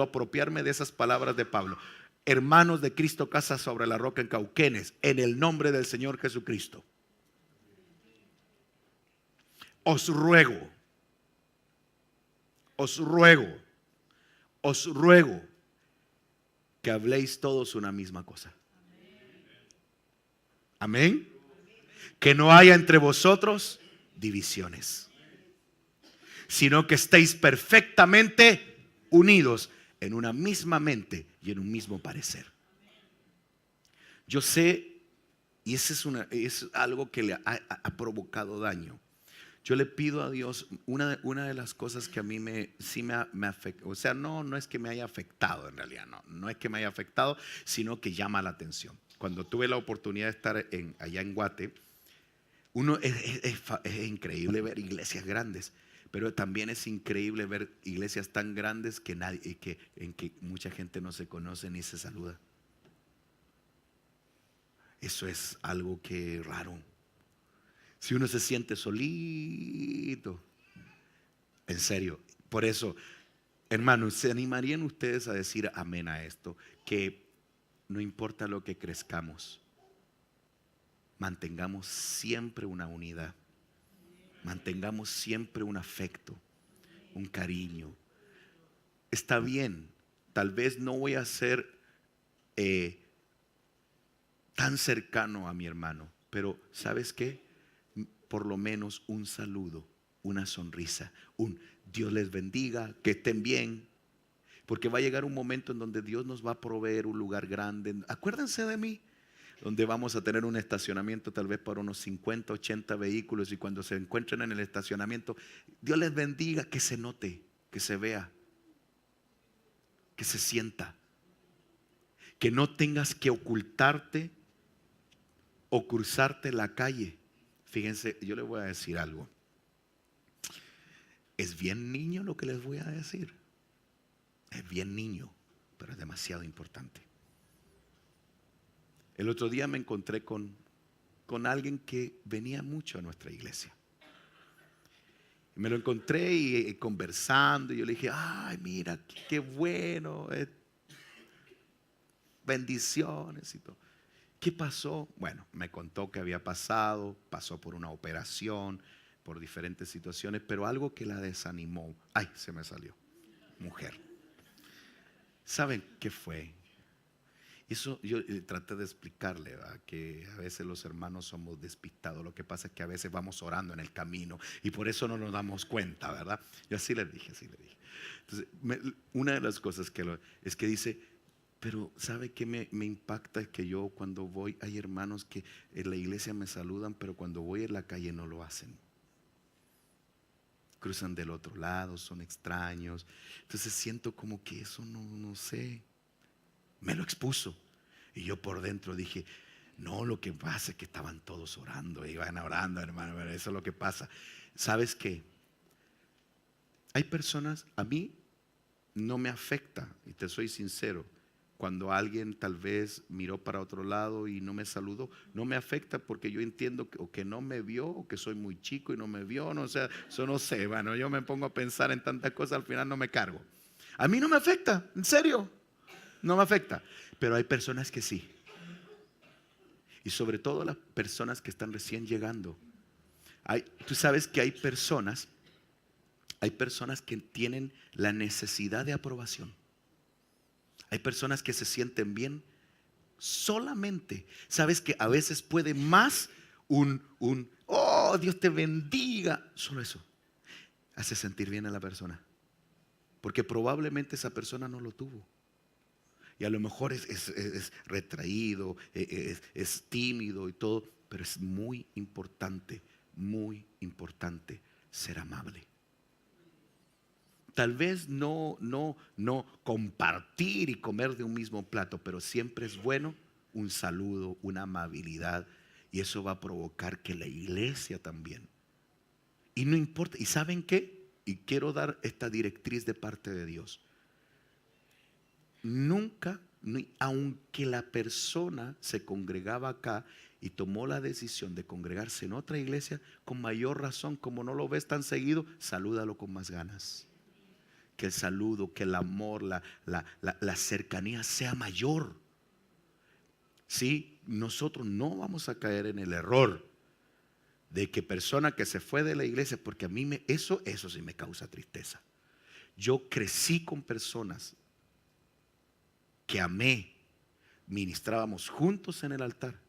[SPEAKER 1] apropiarme de esas palabras de Pablo. Hermanos de Cristo, casa sobre la roca en Cauquenes, en el nombre del Señor Jesucristo. Os ruego que habléis todos una misma cosa. Amén. Que no haya entre vosotros divisiones, sino que estéis perfectamente unidos en una misma mente y en un mismo parecer. Yo sé, y es algo que le ha provocado daño. Yo le pido a Dios, una de las cosas que a mí sí me afecta, o sea, no es que me haya afectado en realidad, no es que me haya afectado, sino que llama la atención. Cuando tuve la oportunidad de estar allá en Guate, es increíble ver iglesias grandes, Pero también es increíble ver iglesias tan grandes que en que mucha gente no se conoce ni se saluda. Eso es algo que raro. Si uno se siente solito, en serio. Por eso, hermanos, ¿se animarían ustedes a decir amén a esto? Que no importa lo que crezcamos, mantengamos siempre una unidad, mantengamos siempre un afecto, un cariño. Está bien, tal vez no voy a ser tan cercano a mi hermano, pero ¿sabes qué? Por lo menos un saludo, una sonrisa, un Dios les bendiga, que estén bien. Porque va a llegar un momento en donde Dios nos va a proveer un lugar grande. Acuérdense de mí, donde vamos a tener un estacionamiento tal vez para unos 50, 80 vehículos, y cuando se encuentren en el estacionamiento, Dios les bendiga, que se note, que se vea, que se sienta, que no tengas que ocultarte o cruzarte la calle. Fíjense, yo les voy a decir algo. Es bien niño lo que les voy a decir. Es bien niño, pero es demasiado importante. El otro día me encontré con alguien que venía mucho a nuestra iglesia. Me lo encontré y conversando, y yo le dije, ay, mira, qué bueno, bendiciones y todo. ¿Qué pasó? Bueno, me contó que había pasó por una operación, por diferentes situaciones, pero algo que la desanimó. Ay, se me salió. Mujer. ¿Saben qué fue? Eso yo traté de explicarle, ¿verdad? Que a veces los hermanos somos despistados. Lo que pasa es que a veces vamos orando en el camino y por eso no nos damos cuenta, ¿verdad? Yo así le dije. Entonces, una de las cosas es que dice, pero ¿sabe qué me impacta? Es que yo cuando voy, hay hermanos que en la iglesia me saludan, pero cuando voy en la calle no lo hacen. Cruzan del otro lado, son extraños. Entonces siento como que eso no sé. Me lo expuso. Y yo por dentro dije, no, lo que pasa es que estaban todos orando. Iban orando, hermano, eso es lo que pasa. ¿Sabes qué? Hay personas, a mí no me afecta, y te soy sincero, cuando alguien tal vez miró para otro lado y no me saludó, no me afecta, porque yo entiendo que, o que no me vio, o que soy muy chico y no me vio, no, o sea, eso no sé, bueno, yo me pongo a pensar en tantas cosas, al final no me cargo. A mí no me afecta, en serio, no me afecta, pero hay personas que sí, y sobre todo las personas que están recién llegando. Tú sabes que hay personas que tienen la necesidad de aprobación. Hay personas que se sienten bien solamente. Sabes que a veces puede más oh, Dios te bendiga. Solo eso hace sentir bien a la persona, porque probablemente esa persona no lo tuvo. Y a lo mejor es retraído, es tímido y todo, pero es muy importante ser amable. Tal vez no compartir y comer de un mismo plato, pero siempre es bueno un saludo, una amabilidad, y eso va a provocar que la iglesia también. Y no importa, ¿y saben qué? Y quiero dar esta directriz de parte de Dios. Nunca, aunque la persona se congregaba acá y tomó la decisión de congregarse en otra iglesia, con mayor razón, como no lo ves tan seguido, salúdalo con más ganas. Que el saludo, que el amor, la cercanía sea mayor. Sí, nosotros no vamos a caer en el error de que persona que se fue de la iglesia, porque a mí eso sí me causa tristeza. Yo crecí con personas que amé, ministrábamos juntos en el altar,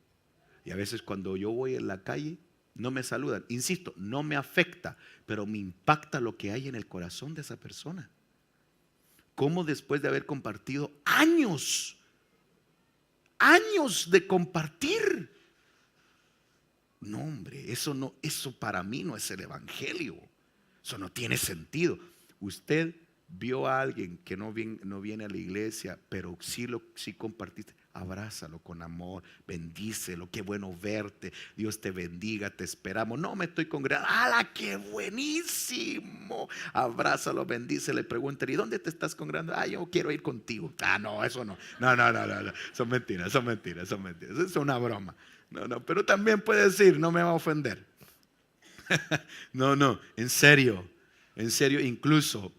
[SPEAKER 1] y a veces cuando yo voy en la calle no me saludan. Insisto, no me afecta, pero me impacta lo que hay en el corazón de esa persona. Cómo después de haber compartido años de compartir, no, hombre, eso para mí no es el evangelio. Eso no tiene sentido. Usted vio a alguien que no viene a la iglesia, pero sí compartiste. abrázalo con amor, bendícelo, qué bueno verte, Dios te bendiga, te esperamos. No me estoy congregando, ¡hala, qué buenísimo! Abrázalo, bendícele, pregúntale, ¿y dónde te estás congregando? Yo quiero ir contigo. No, eso no. No. Son mentiras. Es una broma. No, pero también puede decir, no me va a ofender. No, en serio, incluso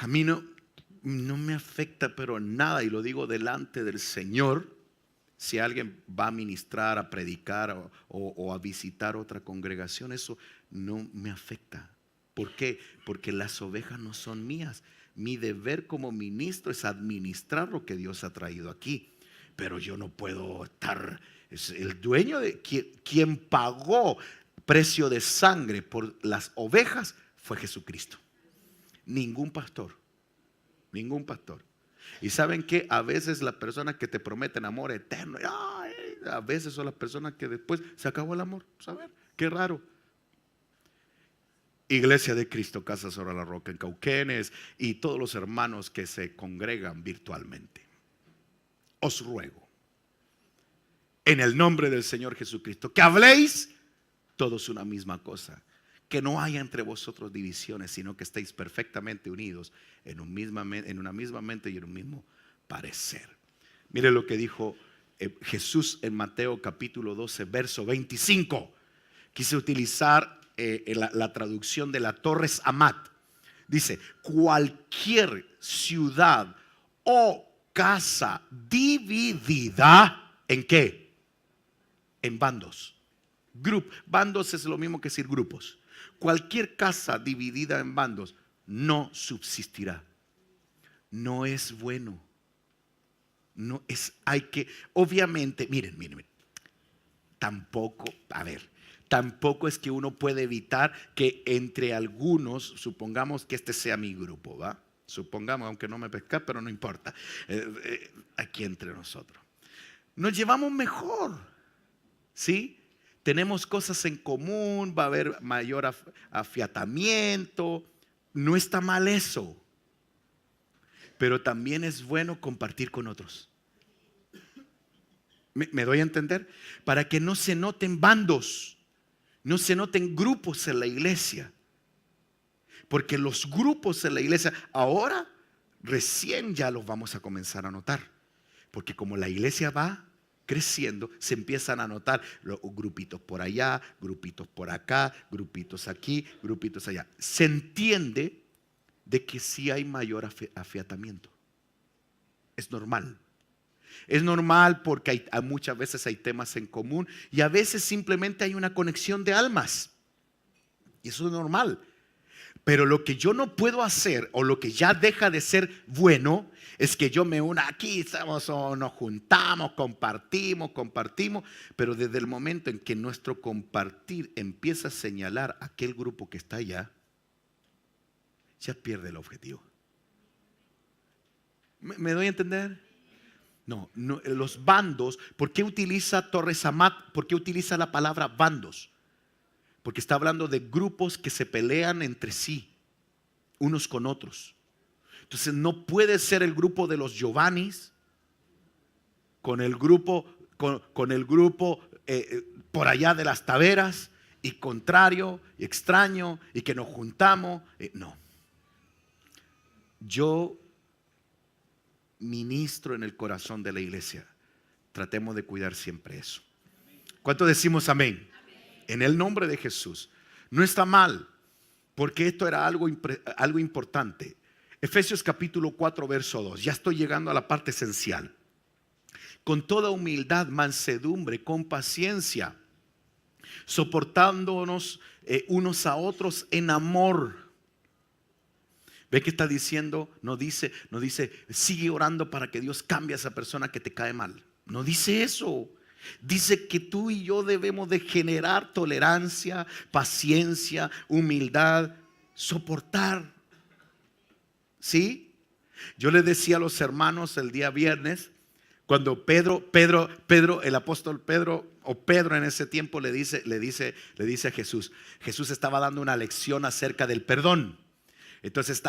[SPEAKER 1] a mí no me afecta pero nada, y lo digo delante del Señor, si alguien va a ministrar, a predicar o a visitar otra congregación. Eso no me afecta. ¿Por qué? Porque las ovejas no son mías. Mi deber como ministro es administrar lo que Dios ha traído aquí. Pero yo no puedo estar, es el dueño de quien pagó precio de sangre por las ovejas fue Jesucristo. Ningún pastor. Y saben que a veces las personas que te prometen amor eterno, a veces son las personas que después se acabó el amor. ¿Saben? Qué raro. Iglesia de Cristo, Casa sobre la Roca en Cauquenes, y todos los hermanos que se congregan virtualmente, os ruego en el nombre del Señor Jesucristo que habléis todos una misma cosa, que no haya entre vosotros divisiones, sino que estéis perfectamente unidos en una misma mente y en un mismo parecer. Mire lo que dijo Jesús en Mateo capítulo 12 verso 25. Quise utilizar la traducción de la Torres Amat. Dice: cualquier ciudad o casa dividida, ¿en qué? En bandos. Bandos es lo mismo que decir grupos. Cualquier casa dividida en bandos no subsistirá. No es bueno. No es, obviamente, miren. Tampoco es que uno puede evitar que entre algunos, supongamos que este sea mi grupo, ¿va? Supongamos, aunque no me pesca, pero no importa. Aquí entre nosotros nos llevamos mejor, ¿sí? Tenemos cosas en común, va a haber mayor afiatamiento. No está mal eso, pero también es bueno compartir con otros. ¿Me doy a entender? Para que no se noten bandos, no se noten grupos en la iglesia. Porque los grupos en la iglesia ahora recién ya los vamos a comenzar a notar. Porque como la iglesia va creciendo, se empiezan a notar los grupitos por allá, grupitos por acá, grupitos aquí, grupitos allá. Se entiende de que sí hay mayor afiatamiento. Es normal. Es normal porque muchas veces hay temas en común y a veces simplemente hay una conexión de almas. Y eso es normal. Pero lo que yo no puedo hacer, o lo que ya deja de ser bueno, es que yo me una aquí, estamos, o nos juntamos, compartimos, pero desde el momento en que nuestro compartir empieza a señalar a aquel grupo que está allá, ya pierde el objetivo. ¿Me doy a entender? No, los bandos. ¿Por qué utiliza Torres Amat? ¿Por qué utiliza la palabra bandos? Porque está hablando de grupos que se pelean entre sí, unos con otros. Entonces no puede ser el grupo de los Giovannis con el grupo por allá de las Taveras, y contrario y extraño, y que nos juntamos. No. Yo ministro en el corazón de la iglesia. Tratemos de cuidar siempre eso. ¿Cuánto decimos amén? En el nombre de Jesús. No está mal, porque esto era algo importante. Efesios capítulo 4 verso 2. Ya estoy llegando a la parte esencial. Con toda humildad, mansedumbre, con paciencia, soportándonos unos a otros en amor. ¿Ve que está diciendo? No dice sigue orando para que Dios cambie a esa persona que te cae mal. No dice eso. Dice que tú y yo debemos de generar tolerancia, paciencia, humildad, soportar. ¿Sí? Yo le decía a los hermanos el día viernes, cuando Pedro, el apóstol Pedro, o Pedro en ese tiempo le dice a Jesús estaba dando una lección acerca del perdón. Entonces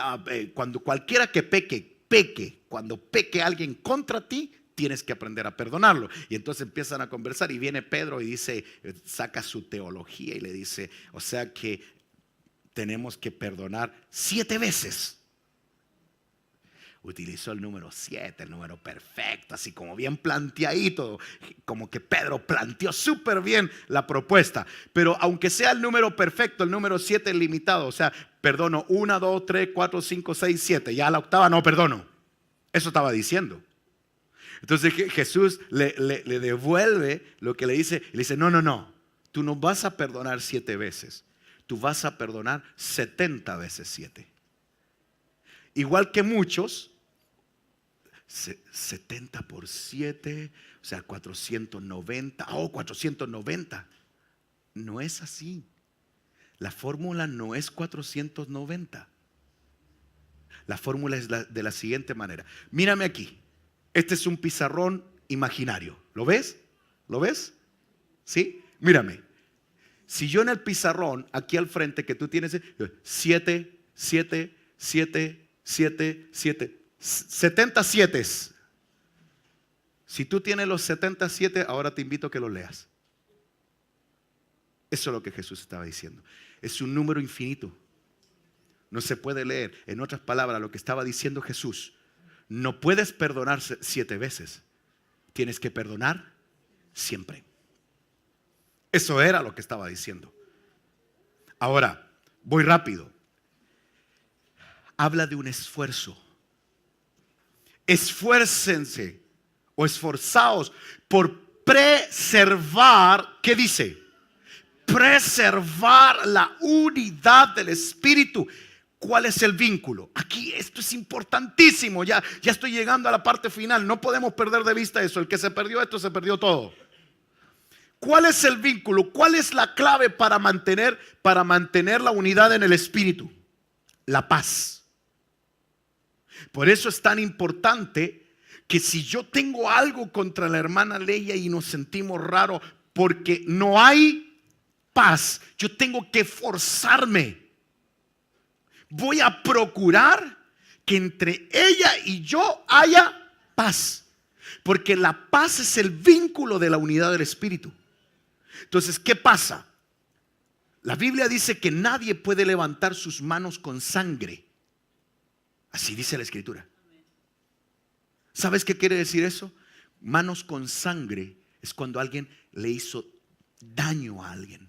[SPEAKER 1] cuando cualquiera que peque, cuando peque alguien contra ti, tienes que aprender a perdonarlo. Y entonces empiezan a conversar y viene Pedro y dice, saca su teología y le dice, o sea que tenemos que perdonar 7 veces. Utilizó el número 7, el número perfecto, así como bien planteadito, como que Pedro planteó súper bien la propuesta. Pero aunque sea el número perfecto, el número 7 es limitado. O sea, perdono 1, 2, 3, 4, 5, 6, 7. Ya a la octava no perdono. Eso estaba diciendo. Entonces Jesús le devuelve lo que le dice. Le dice, no. Tú no vas a perdonar 7 veces. Tú vas a perdonar 70 veces 7. Igual que muchos, 70 por 7, o sea, 490. 490. No es así. La fórmula no es 490. La fórmula es de la siguiente manera. Mírame aquí. Este es un pizarrón imaginario. ¿Lo ves? ¿Lo ves? ¿Sí? Mírame. Si yo en el pizarrón, aquí al frente que tú tienes, 7, 7, 7, 7, 7, 77. Si tú tienes los 77, ahora te invito a que lo leas. Eso es lo que Jesús estaba diciendo. Es un número infinito. No se puede leer. En otras palabras, lo que estaba diciendo Jesús, no puedes perdonar 7 veces. Tienes que perdonar siempre. Eso era lo que estaba diciendo. Ahora, voy rápido. Habla de un esfuerzo. Esfuércense o esforzaos por preservar, ¿qué dice? Preservar la unidad del Espíritu. ¿Cuál es el vínculo? Aquí esto es importantísimo. Ya estoy llegando a la parte final. No podemos perder de vista eso. El que se perdió esto, se perdió todo. ¿Cuál es el vínculo? ¿Cuál es la clave para mantener la unidad en el Espíritu? La paz. Por eso es tan importante que si yo tengo algo contra la hermana Leia y nos sentimos raros porque no hay paz, yo tengo que forzarme. Voy a procurar que entre ella y yo haya paz. Porque la paz es el vínculo de la unidad del Espíritu. Entonces, ¿qué pasa? La Biblia dice que nadie puede levantar sus manos con sangre. Así dice la Escritura. ¿Sabes qué quiere decir eso? Manos con sangre es cuando alguien le hizo daño a alguien.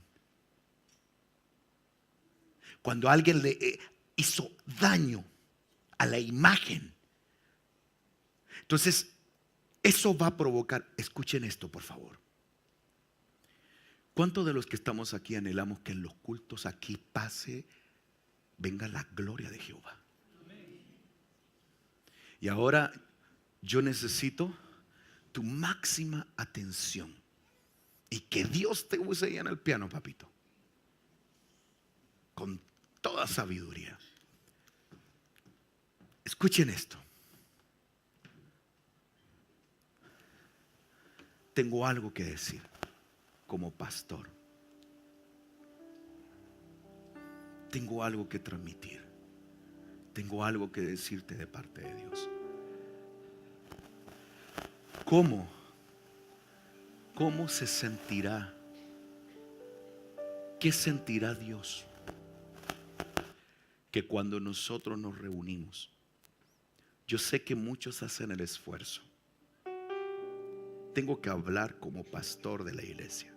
[SPEAKER 1] Cuando alguien le hizo daño a la imagen. Entonces, eso va a provocar, escuchen esto por favor. ¿Cuántos de los que estamos aquí anhelamos que en los cultos aquí venga la gloria de Jehová? Y ahora yo necesito tu máxima atención y que Dios te use ahí en el piano, papito, con toda sabiduría. Escuchen esto. Tengo algo que decir como pastor. Tengo algo que transmitir. Tengo algo que decirte de parte de Dios. ¿Cómo se sentirá? ¿Qué sentirá Dios? Que cuando nosotros nos reunimos, yo sé que muchos hacen el esfuerzo. Tengo que hablar como pastor de la iglesia.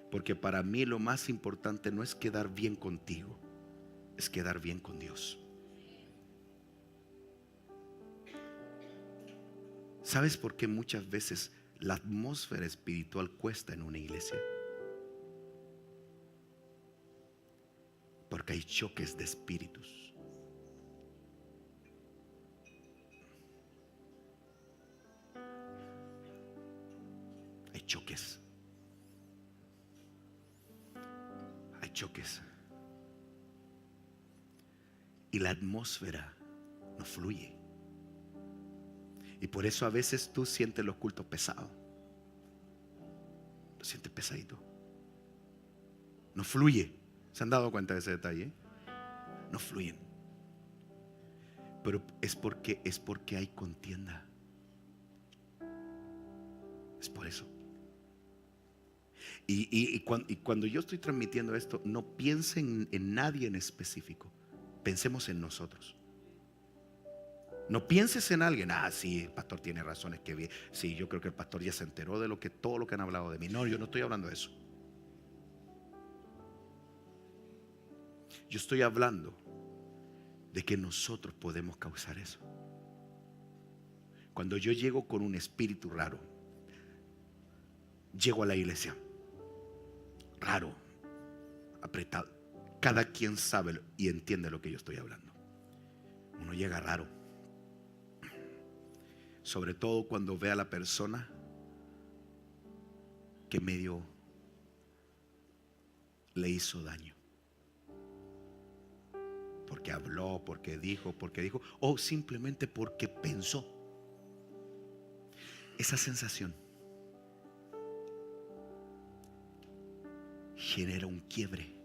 [SPEAKER 1] Porque para mí lo más importante no es quedar bien contigo, es quedar bien con Dios. ¿Sabes por qué muchas veces la atmósfera espiritual cuesta en una iglesia? Porque hay choques de espíritus. Hay choques. Hay choques. Y la atmósfera no fluye. Y por eso a veces tú sientes los cultos pesados. Lo sientes pesadito. No fluye. ¿Se han dado cuenta de ese detalle? No fluyen. Pero es porque hay contienda. Es por eso. Y cuando yo estoy transmitiendo esto, no piensen en nadie en específico. Pensemos en nosotros. No pienses en alguien. Ah, sí, el pastor tiene razones que bien. Sí, yo creo que el pastor ya se enteró de todo lo que han hablado de mí. No, yo no estoy hablando de eso. Yo estoy hablando de que nosotros podemos causar eso. Cuando yo llego con un espíritu raro, llego a la iglesia raro, apretado. Cada quien sabe y entiende lo que yo estoy hablando. Uno llega raro, sobre todo cuando ve a la persona que medio le hizo daño, porque habló, porque dijo, o simplemente porque pensó. Esa sensación genera un quiebre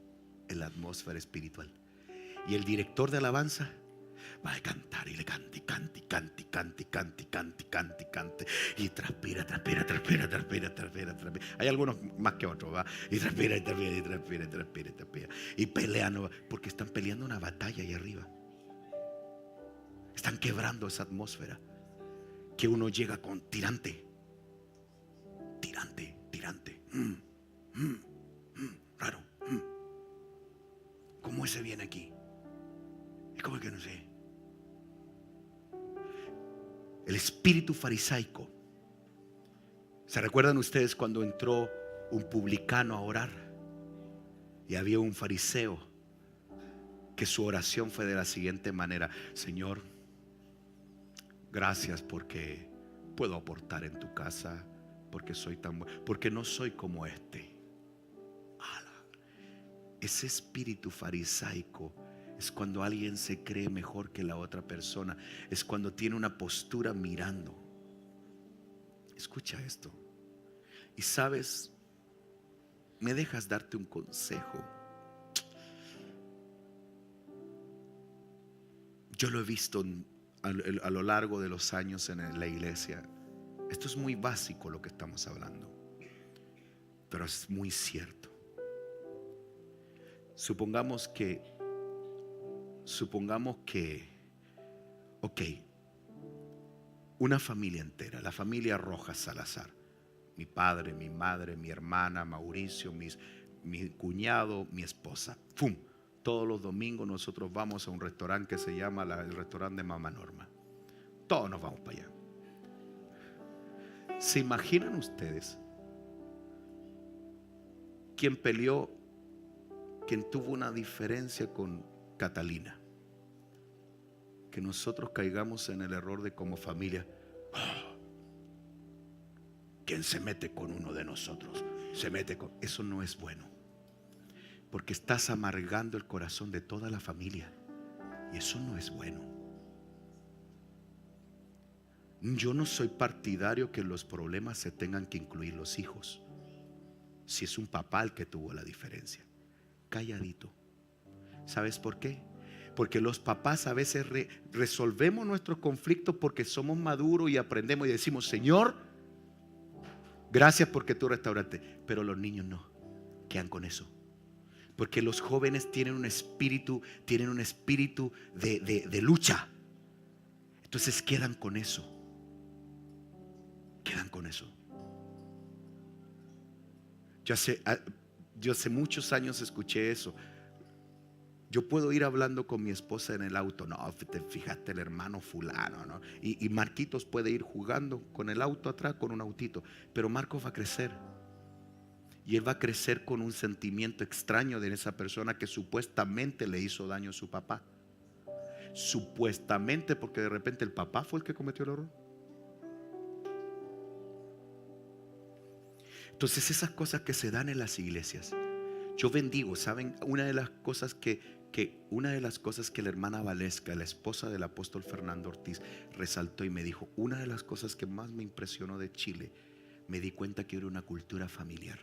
[SPEAKER 1] en la atmósfera espiritual. Y el director de alabanza va a cantar y le cante, cante. Y transpira. Hay algunos más que otros, ¿va? Y transpira. Y pelean, porque están peleando una batalla ahí arriba. Están quebrando esa atmósfera. Que uno llega con tirante. Raro. ¿Cómo ese viene aquí? Es como que no sé. El espíritu farisaico. ¿Se recuerdan ustedes cuando entró un publicano a orar? Y había un fariseo que su oración fue de la siguiente manera: Señor, gracias porque puedo aportar en tu casa, porque soy tan bueno, porque no soy como este. Ese espíritu farisaico es cuando alguien se cree mejor que la otra persona. Es cuando tiene una postura mirando. Escucha esto. Y sabes, me dejas darte un consejo. Yo lo he visto a lo largo de los años en la iglesia. Esto es muy básico lo que estamos hablando, pero es muy cierto. Supongamos que, ok, una familia entera, la familia Rojas Salazar, mi padre, mi madre, mi hermana, Mauricio, mi cuñado, mi esposa, ¡fum! Todos los domingos nosotros vamos a un restaurante que se llama el restaurante de Mamá Norma. Todos nos vamos para allá. ¿Se imaginan ustedes quién peleó, quién tuvo una diferencia con Catalina? Que nosotros caigamos en el error de, como familia, ¿quién se mete con uno de nosotros? Eso no es bueno, porque estás amargando el corazón de toda la familia, y eso no es bueno. Yo no soy partidario que en los problemas se tengan que incluir los hijos. Si es un papá el que tuvo la diferencia, calladito. ¿Sabes por qué? Porque los papás a veces resolvemos nuestros conflictos porque somos maduros y aprendemos y decimos: Señor, gracias porque tú restauraste. Pero los niños no, quedan con eso. Porque los jóvenes tienen un espíritu de lucha. Entonces quedan con eso. Yo hace muchos años escuché eso. Yo puedo ir hablando con mi esposa en el auto. No, te fijaste el hermano fulano, ¿no? Y Marquitos puede ir jugando con el auto atrás, con un autito. Pero Marcos va a crecer. Y él va a crecer con un sentimiento extraño de esa persona que supuestamente le hizo daño a su papá. Supuestamente, porque de repente el papá fue el que cometió el error. Entonces esas cosas que se dan en las iglesias, yo bendigo. ¿Saben? Una de las cosas que la hermana Valesca, la esposa del apóstol Fernando Ortiz, resaltó y me dijo: una de las cosas que más me impresionó de Chile, me di cuenta que era una cultura familiar.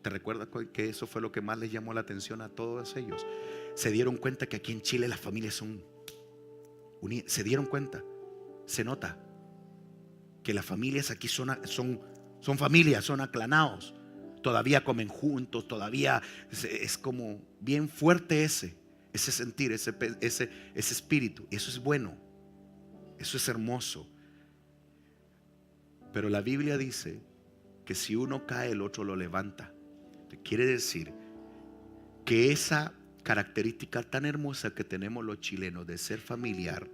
[SPEAKER 1] ¿Te recuerdas que eso fue lo que más les llamó la atención a todos ellos? Se dieron cuenta que aquí en Chile las familias son unidas. Se dieron cuenta, se nota que las familias aquí son familias, son aclanados. Todavía comen juntos, todavía es como bien fuerte ese sentir, ese espíritu. Y eso es bueno, eso es hermoso. Pero la Biblia dice que si uno cae, el otro lo levanta. Quiere decir que esa característica tan hermosa que tenemos los chilenos de ser familiar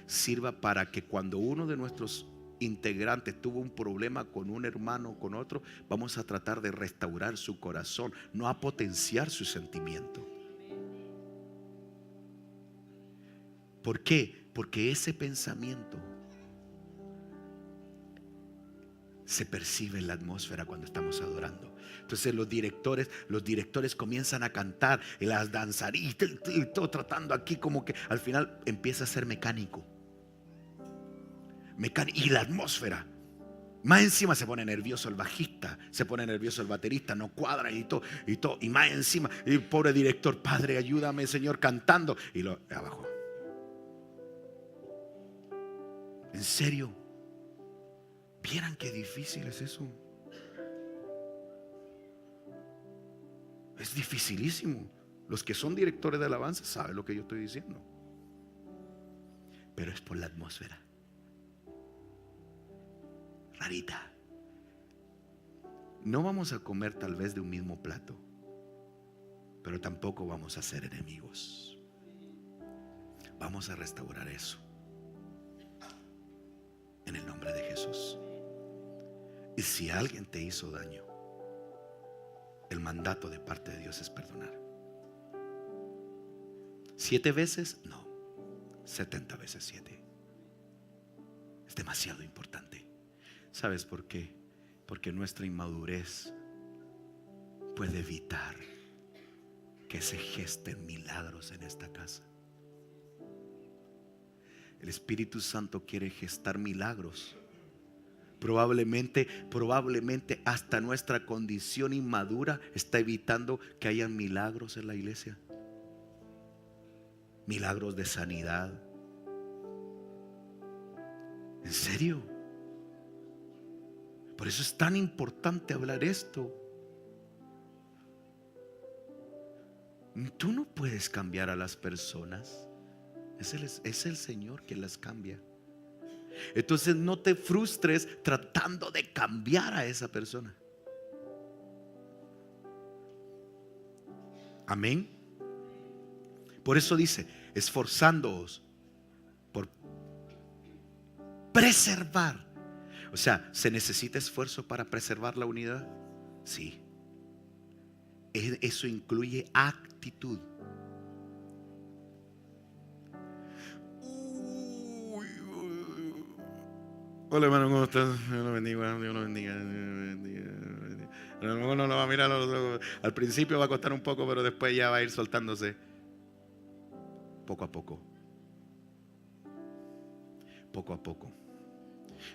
[SPEAKER 1] sirva para que cuando uno de nuestros integrantes tuvo un problema con un hermano o con otro, vamos a tratar de restaurar su corazón, no a potenciar su sentimiento. ¿Por qué? Porque ese pensamiento se percibe en la atmósfera cuando estamos adorando. Entonces los directores comienzan a cantar y las danzaritas y todo tratando aquí como que al final empieza a ser mecánico. Y la atmósfera, más encima se pone nervioso el bajista, se pone nervioso el baterista, no cuadra y todo, y más encima el pobre director, Padre ayúdame Señor, cantando y lo abajo. En serio, vieran qué difícil es eso. Es dificilísimo. Los que son directores de alabanza saben lo que yo estoy diciendo. Pero es por la atmósfera rarita. No vamos a comer tal vez de un mismo plato, pero tampoco vamos a ser enemigos. Vamos a restaurar eso en el nombre de Jesús. Y si alguien te hizo daño, el mandato de parte de Dios es perdonar. 7 veces, no, 70 veces 7. Es demasiado importante. ¿Sabes por qué? Porque nuestra inmadurez puede evitar que se gesten milagros en esta casa. El Espíritu Santo quiere gestar milagros. Probablemente hasta nuestra condición inmadura está evitando que haya milagros en la iglesia. Milagros de sanidad. ¿En serio? Por eso es tan importante hablar esto. Tú no puedes cambiar a las personas. Es el Señor quien las cambia. Entonces no te frustres tratando de cambiar a esa persona. Amén. Por eso dice, esforzándoos por preservar. O sea, ¿se necesita esfuerzo para preservar la unidad? Sí. Eso incluye actitud. Hola hermano, ¿cómo estás? Dios lo bendiga, Dios lo bendiga. No lo va a mirar. Al principio va a costar un poco, pero después ya va a ir soltándose. Poco a poco. Poco a poco.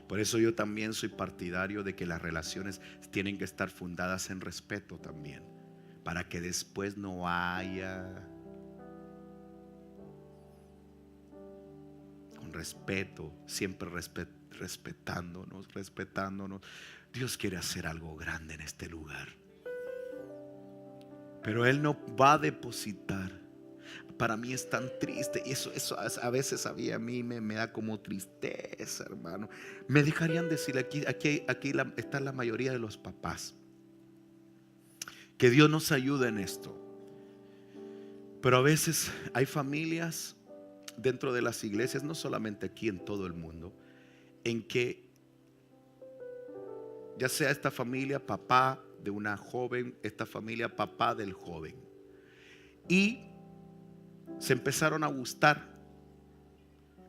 [SPEAKER 1] Por eso yo también soy partidario de que las relaciones tienen que estar fundadas en respeto también, para que después no haya, con respeto, siempre respetándonos. Dios quiere hacer algo grande en este lugar, pero Él no va a depositar. Para mí es tan triste. Y eso a veces a mí me da como tristeza, hermano. Me dejarían decir, aquí está la mayoría de los papás. Que Dios nos ayude en esto. Pero a veces hay familias dentro de las iglesias, no solamente aquí, en todo el mundo, en que ya sea esta familia papá de una joven, esta familia papá del joven, y se empezaron a gustar.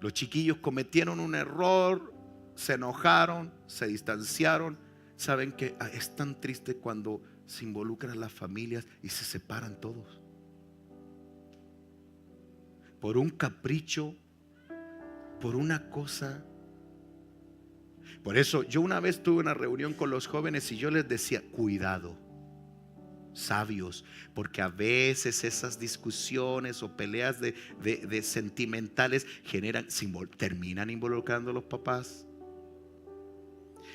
[SPEAKER 1] Los chiquillos cometieron un error, se enojaron, se distanciaron. Saben que es tan triste cuando se involucran las familias y se separan todos por un capricho, por una cosa. Por eso yo una vez tuve una reunión con los jóvenes y yo les decía, cuidado, sabios, porque a veces esas discusiones o peleas de sentimentales terminan involucrando a los papás.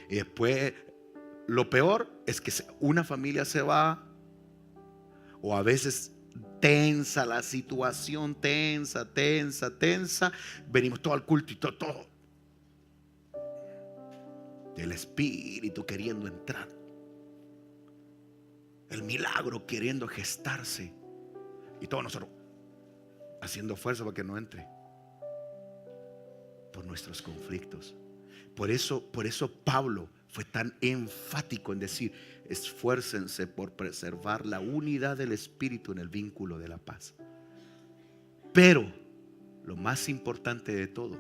[SPEAKER 1] Y después lo peor es que una familia se va, o a veces tensa la situación, tensa. Venimos todo al culto y todo. El espíritu queriendo entrar, el milagro queriendo gestarse, y todos nosotros haciendo fuerza para que no entre, por nuestros conflictos. Por eso Pablo fue tan enfático en decir: esfuércense por preservar la unidad del espíritu en el vínculo de la paz. Pero lo más importante de todo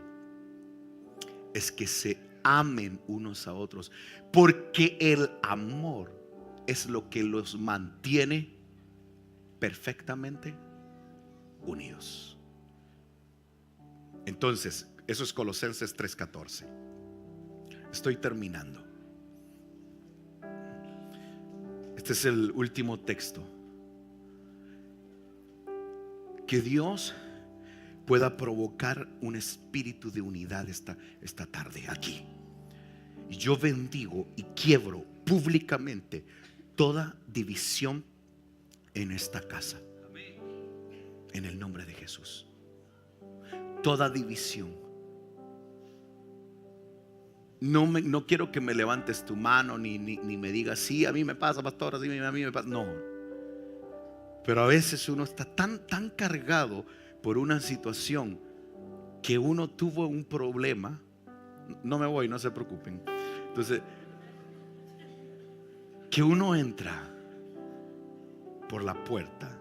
[SPEAKER 1] es que se amen unos a otros, porque el amor es lo que los mantiene perfectamente unidos. Entonces, eso es Colosenses 3:14. Estoy terminando. Este es el último texto. Que Dios pueda provocar un espíritu de unidad esta tarde aquí. Y yo bendigo y quiebro públicamente toda división en esta casa, en el nombre de Jesús. Toda división. No quiero que me levantes tu mano ni me digas: sí, a mí me pasa, pastor, así a mí me pasa. No. Pero a veces uno está tan cargado por una situación que uno tuvo un problema. No me voy, no se preocupen. Entonces, que uno entra por la puerta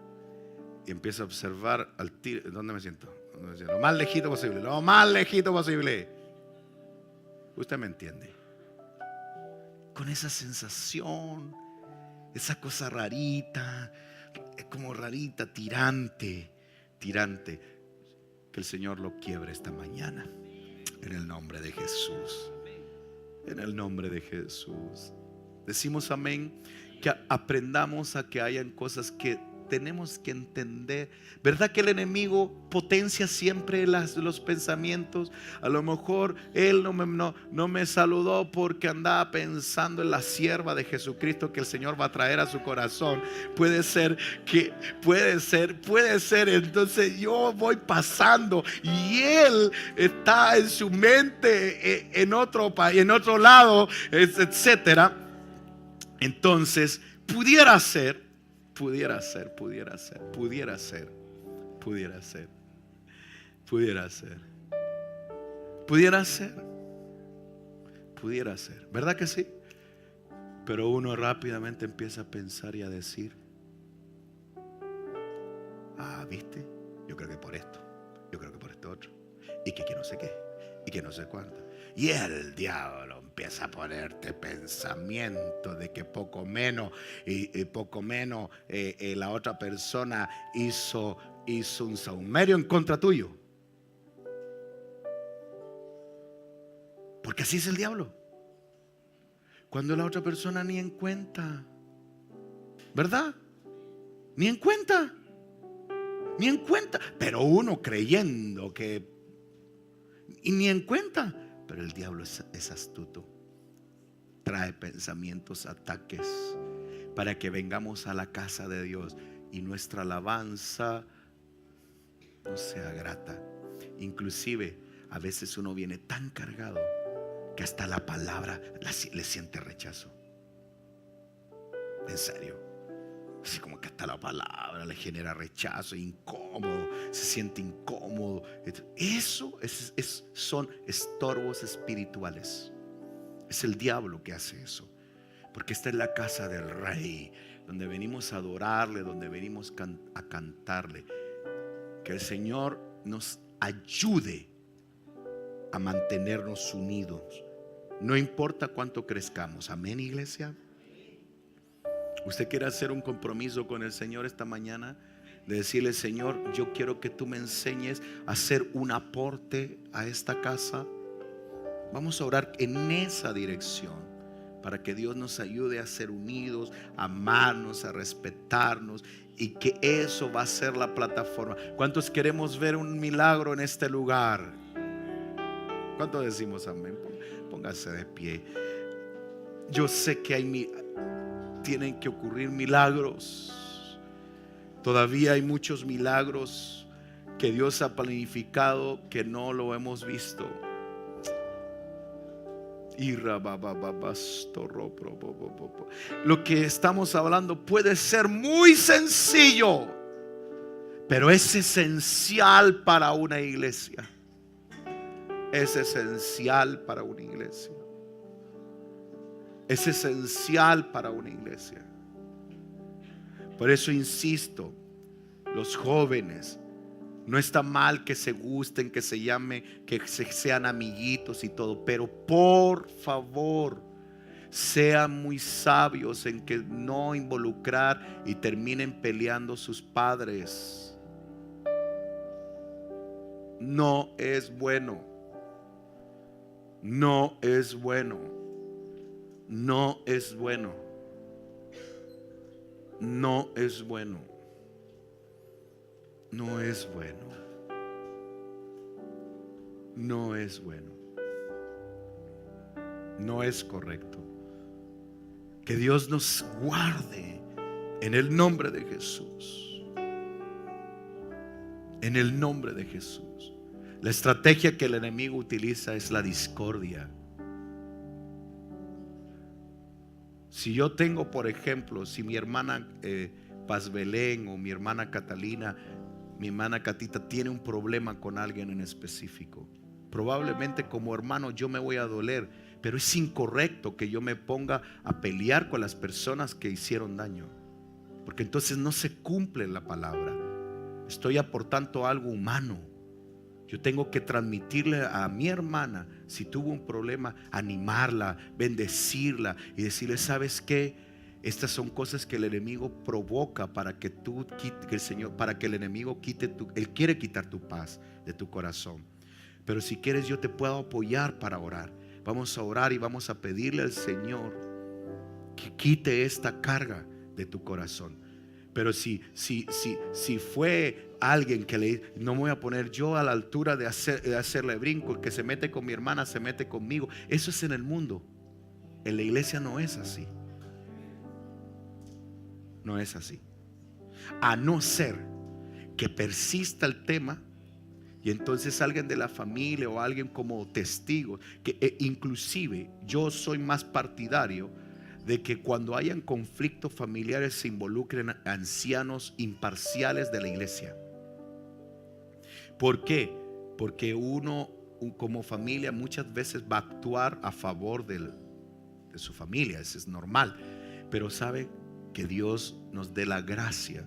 [SPEAKER 1] y empieza a observar al tiro. ¿Dónde me siento? Lo más lejito posible. Lo más lejito posible. Usted me entiende. Con esa sensación, esa cosa rarita, como rarita, tirante. Que el Señor lo quiebre esta mañana, en el nombre de Jesús. En el nombre de Jesús. Decimos amén. Que aprendamos a que hayan cosas que tenemos que entender. ¿Verdad que el enemigo potencia siempre los pensamientos? A lo mejor él no me saludó porque andaba pensando en la sierva de Jesucristo que el Señor va a traer a su corazón. Puede ser. Entonces yo voy pasando y él está en su mente en otro país, en otro lado, etcétera. Entonces pudiera ser ¿verdad que sí? Pero uno rápidamente empieza a pensar y a decir: ¿viste? Yo creo que por esto, yo creo que por esto otro, y que no sé qué, y que no sé cuánto. Y el diablo empieza a ponerte pensamiento de que poco menos la otra persona hizo un saumerio en contra tuyo. Porque así es el diablo. Cuando la otra persona ni en cuenta, ¿verdad? Ni en cuenta. Pero uno creyendo que, y ni en cuenta. Pero el diablo es astuto. Trae pensamientos, ataques, para que vengamos a la casa de Dios y nuestra alabanza no sea grata. Inclusive a veces uno viene tan cargado que hasta la palabra le siente rechazo. En serio. Así como que hasta la palabra le genera rechazo, incómodo, se siente incómodo. Eso son estorbos espirituales. Es el diablo que hace eso. Porque esta es la casa del Rey, donde venimos a adorarle, donde venimos a cantarle. Que el Señor nos ayude a mantenernos unidos, no importa cuánto crezcamos. Amén, iglesia. ¿Usted quiere hacer un compromiso con el Señor esta mañana? De decirle: Señor, yo quiero que tú me enseñes a hacer un aporte a esta casa. Vamos a orar en esa dirección, para que Dios nos ayude a ser unidos, a amarnos, a respetarnos, y que eso va a ser la plataforma. ¿Cuántos queremos ver un milagro en este lugar? ¿Cuántos decimos amén? Póngase de pie. Yo sé que tienen que ocurrir milagros. Todavía hay muchos milagros que Dios ha planificado que no lo hemos visto. Lo que estamos hablando puede ser muy sencillo, pero es esencial para una iglesia. Es esencial para una iglesia. Es esencial para una iglesia. Por eso insisto, los jóvenes, no está mal que se gusten, que se llamen, que sean amiguitos y todo, pero por favor, sean muy sabios en que no involucrar y terminen peleando sus padres. No es bueno. No es bueno. No es bueno. No es bueno. No es bueno. No es bueno. No es correcto. Que Dios nos guarde en el nombre de Jesús. En el nombre de Jesús. La estrategia que el enemigo utiliza es la discordia. Si yo tengo, por ejemplo, si mi hermana Paz Belén o mi hermana Catalina, mi hermana Catita tiene un problema con alguien en específico, probablemente como hermano yo me voy a doler, pero es incorrecto que yo me ponga a pelear con las personas que hicieron daño, porque entonces no se cumple la palabra. Estoy aportando algo humano. Yo tengo que transmitirle a mi hermana, si tuvo un problema, animarla, bendecirla y decirle: ¿sabes qué? Estas son cosas que el enemigo provoca para que tú quites, que el Señor, para que el enemigo quite él quiere quitar tu paz de tu corazón. Pero si quieres, yo te puedo apoyar para orar. Vamos a orar y vamos a pedirle al Señor que quite esta carga de tu corazón. Pero si fue alguien que no me voy a poner yo a la altura de hacerle brinco, el que se mete con mi hermana se mete conmigo. Eso es en el mundo. En la iglesia no es así. No es así. A no ser que persista el tema y entonces alguien de la familia o alguien como testigo, que inclusive yo soy más partidario de que cuando hayan conflictos familiares se involucren ancianos imparciales de la iglesia. ¿Por qué? Porque uno como familia muchas veces va a actuar a favor de su familia. Eso es normal. Pero sabe que Dios nos dé la gracia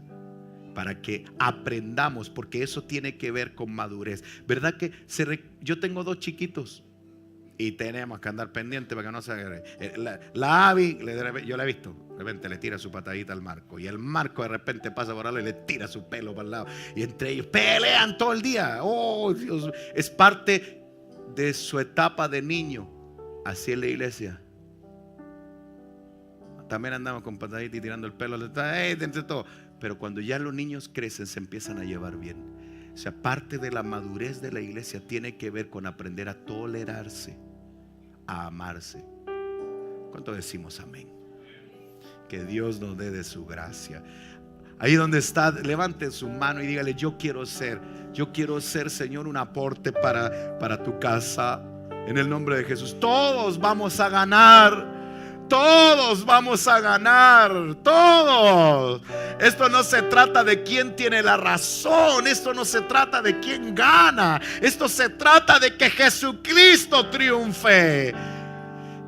[SPEAKER 1] para que aprendamos, porque eso tiene que ver con madurez. ¿Verdad que yo tengo 2 chiquitos? Y tenemos que andar pendiente para que no se agarre. La Abby, yo la he visto, de repente le tira su patadita al Marco, y el Marco de repente pasa por al lado y le tira su pelo para el lado, y entre ellos pelean todo el día. Oh Dios, es parte de su etapa de niño. Así es la iglesia. También andamos con patadita y tirando el pelo entre todo. Pero cuando ya los niños crecen, se empiezan a llevar bien. O sea, parte de la madurez de la iglesia tiene que ver con aprender a tolerarse, a amarse. ¿Cuánto decimos amén? Que Dios nos dé de su gracia. Ahí donde está, levante su mano y dígale: yo quiero ser, Señor, un aporte para tu casa. En el nombre de Jesús. Todos vamos a ganar. Todos vamos a ganar, todos. Esto no se trata de quién tiene la razón. Esto no se trata de quién gana. Esto se trata de que Jesucristo triunfe.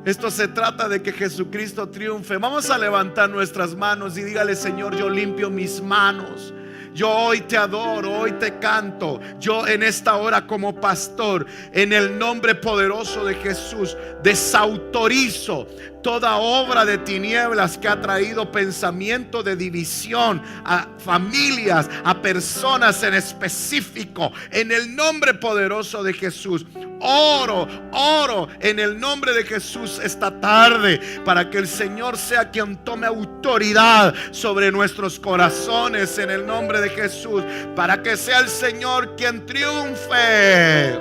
[SPEAKER 1] Esto se trata de que Jesucristo triunfe. Vamos a levantar nuestras manos y dígale: Señor, yo limpio mis manos. Yo hoy te adoro, hoy te canto. Yo en esta hora como pastor, en el nombre poderoso de Jesús, desautorizo toda obra de tinieblas que ha traído pensamiento de división a familias, a personas en específico. En el nombre poderoso de Jesús, oro en el nombre de Jesús esta tarde, para que el Señor sea quien tome autoridad sobre nuestros corazones, en el nombre de Jesús, para que sea el Señor quien triunfe.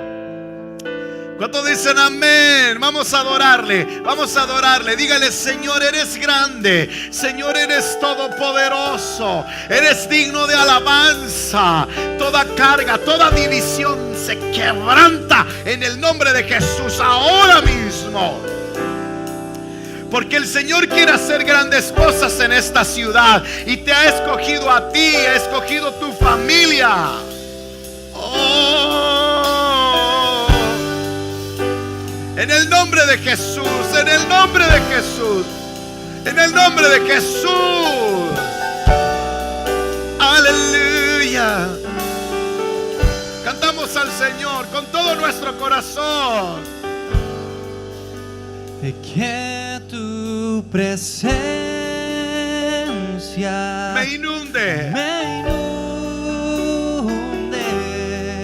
[SPEAKER 1] ¿Cuántos dicen amén? Vamos a adorarle, vamos a adorarle. Dígale: Señor, eres grande, Señor, eres todopoderoso, eres digno de alabanza. Toda carga, toda división se quebranta en el nombre de Jesús ahora mismo. Porque el Señor quiere hacer grandes cosas en esta ciudad y te ha escogido a ti, ha escogido tu familia. En el nombre de Jesús, en el nombre de Jesús, en el nombre de Jesús. Aleluya. Cantamos al Señor con todo nuestro corazón.
[SPEAKER 2] Que tu presencia
[SPEAKER 1] me inunde,
[SPEAKER 2] me inunde.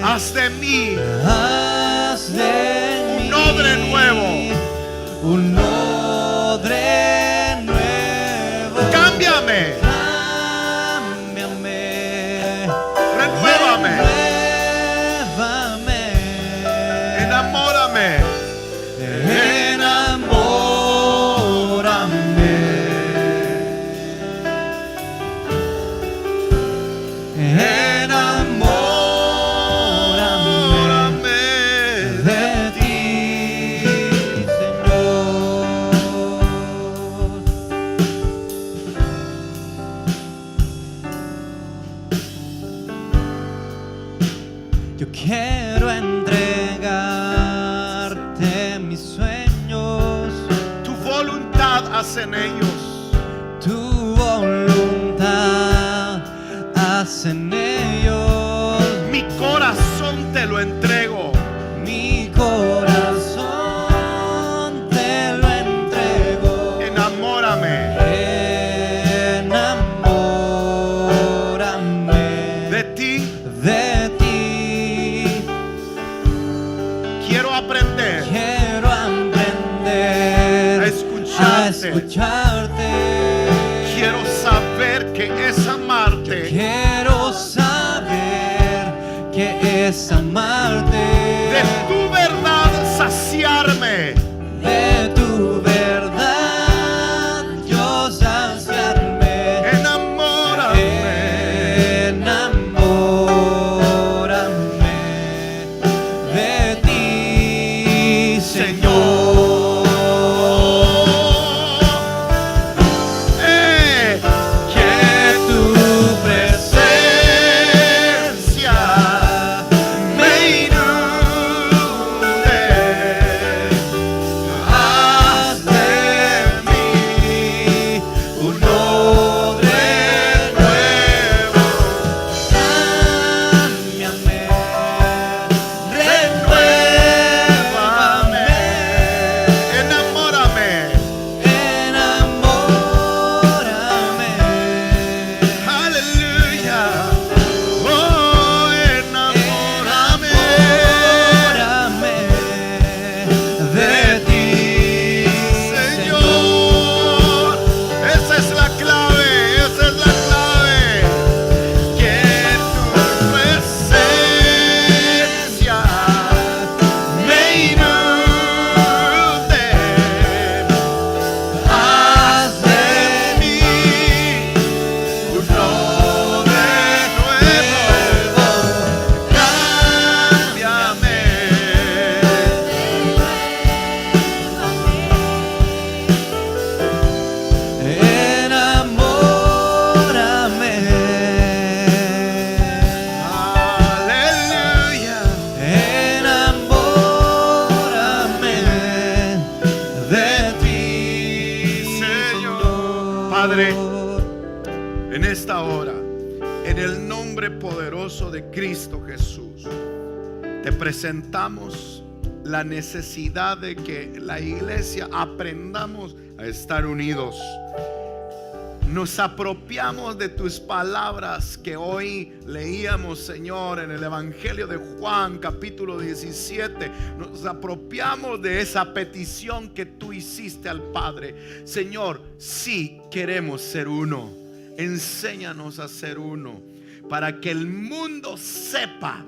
[SPEAKER 1] Haz de mí,
[SPEAKER 2] haz de
[SPEAKER 1] un odre nuevo,
[SPEAKER 2] un odre nuevo.
[SPEAKER 1] Cámbiame,
[SPEAKER 2] cámbiame,
[SPEAKER 1] renuévame,
[SPEAKER 2] renuévame,
[SPEAKER 1] enamórame,
[SPEAKER 2] yo quiero entregarte mis sueños.
[SPEAKER 1] tu voluntad haz en ellos.
[SPEAKER 2] Tu voluntad haz en ellos.
[SPEAKER 1] Mi corazón te lo entrego.
[SPEAKER 2] Mi corazón te lo entrego.
[SPEAKER 1] Enamórame,
[SPEAKER 2] enamórame
[SPEAKER 1] de ti.
[SPEAKER 2] de ti.
[SPEAKER 1] Quiero aprender a escucharte. Quiero saber que es amarte.
[SPEAKER 2] Quiero saber que es amarte.
[SPEAKER 1] De tu verdad saciarme.
[SPEAKER 2] De tu verdad yo saciarme.
[SPEAKER 1] Enamórame,
[SPEAKER 2] enamórame de ti, Señor. Que tu presencia me inunde. Haz de mí un odre nuevo. Cámbiame, renuévame,
[SPEAKER 1] enamórame.
[SPEAKER 2] enamórame.
[SPEAKER 1] Aleluya. Oh, enamórame.
[SPEAKER 2] Enamórame de ti,
[SPEAKER 1] Señor, esa es la clave, esa es la clave. Que tu presencia me inunde. Haz de mí un odre nuevo. Cámbiame.
[SPEAKER 2] enamórame.
[SPEAKER 1] Aleluya.
[SPEAKER 2] Enamórame de ti,
[SPEAKER 1] Señor. Padre, en esta hora, en el nombre poderoso de Cristo Jesús, te presentamos la necesidad de que la iglesia aprendamos a estar unidos. Nos apropiamos de tus palabras que hoy leíamos, Señor, en el Evangelio de Juan, capítulo 17. Nos apropiamos de esa petición que tú hiciste al Padre. Señor, sí queremos ser uno. Enséñanos a ser uno, para que el mundo sepa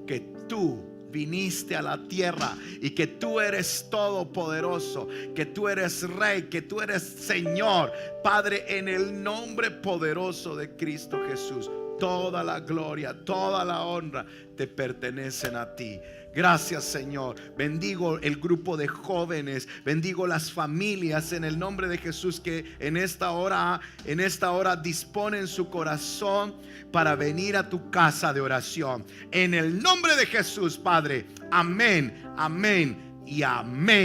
[SPEAKER 1] que tú viniste a la tierra y que tú eres todopoderoso, que tú eres Rey, que tú eres Señor. Padre, en el nombre poderoso de Cristo Jesús, toda la gloria, toda la honra te pertenecen a ti. Gracias, Señor. Bendigo el grupo de jóvenes, bendigo las familias en el nombre de Jesús, que en esta hora disponen su corazón para venir a tu casa de oración. En el nombre de Jesús, Padre. Amén, amén y amén.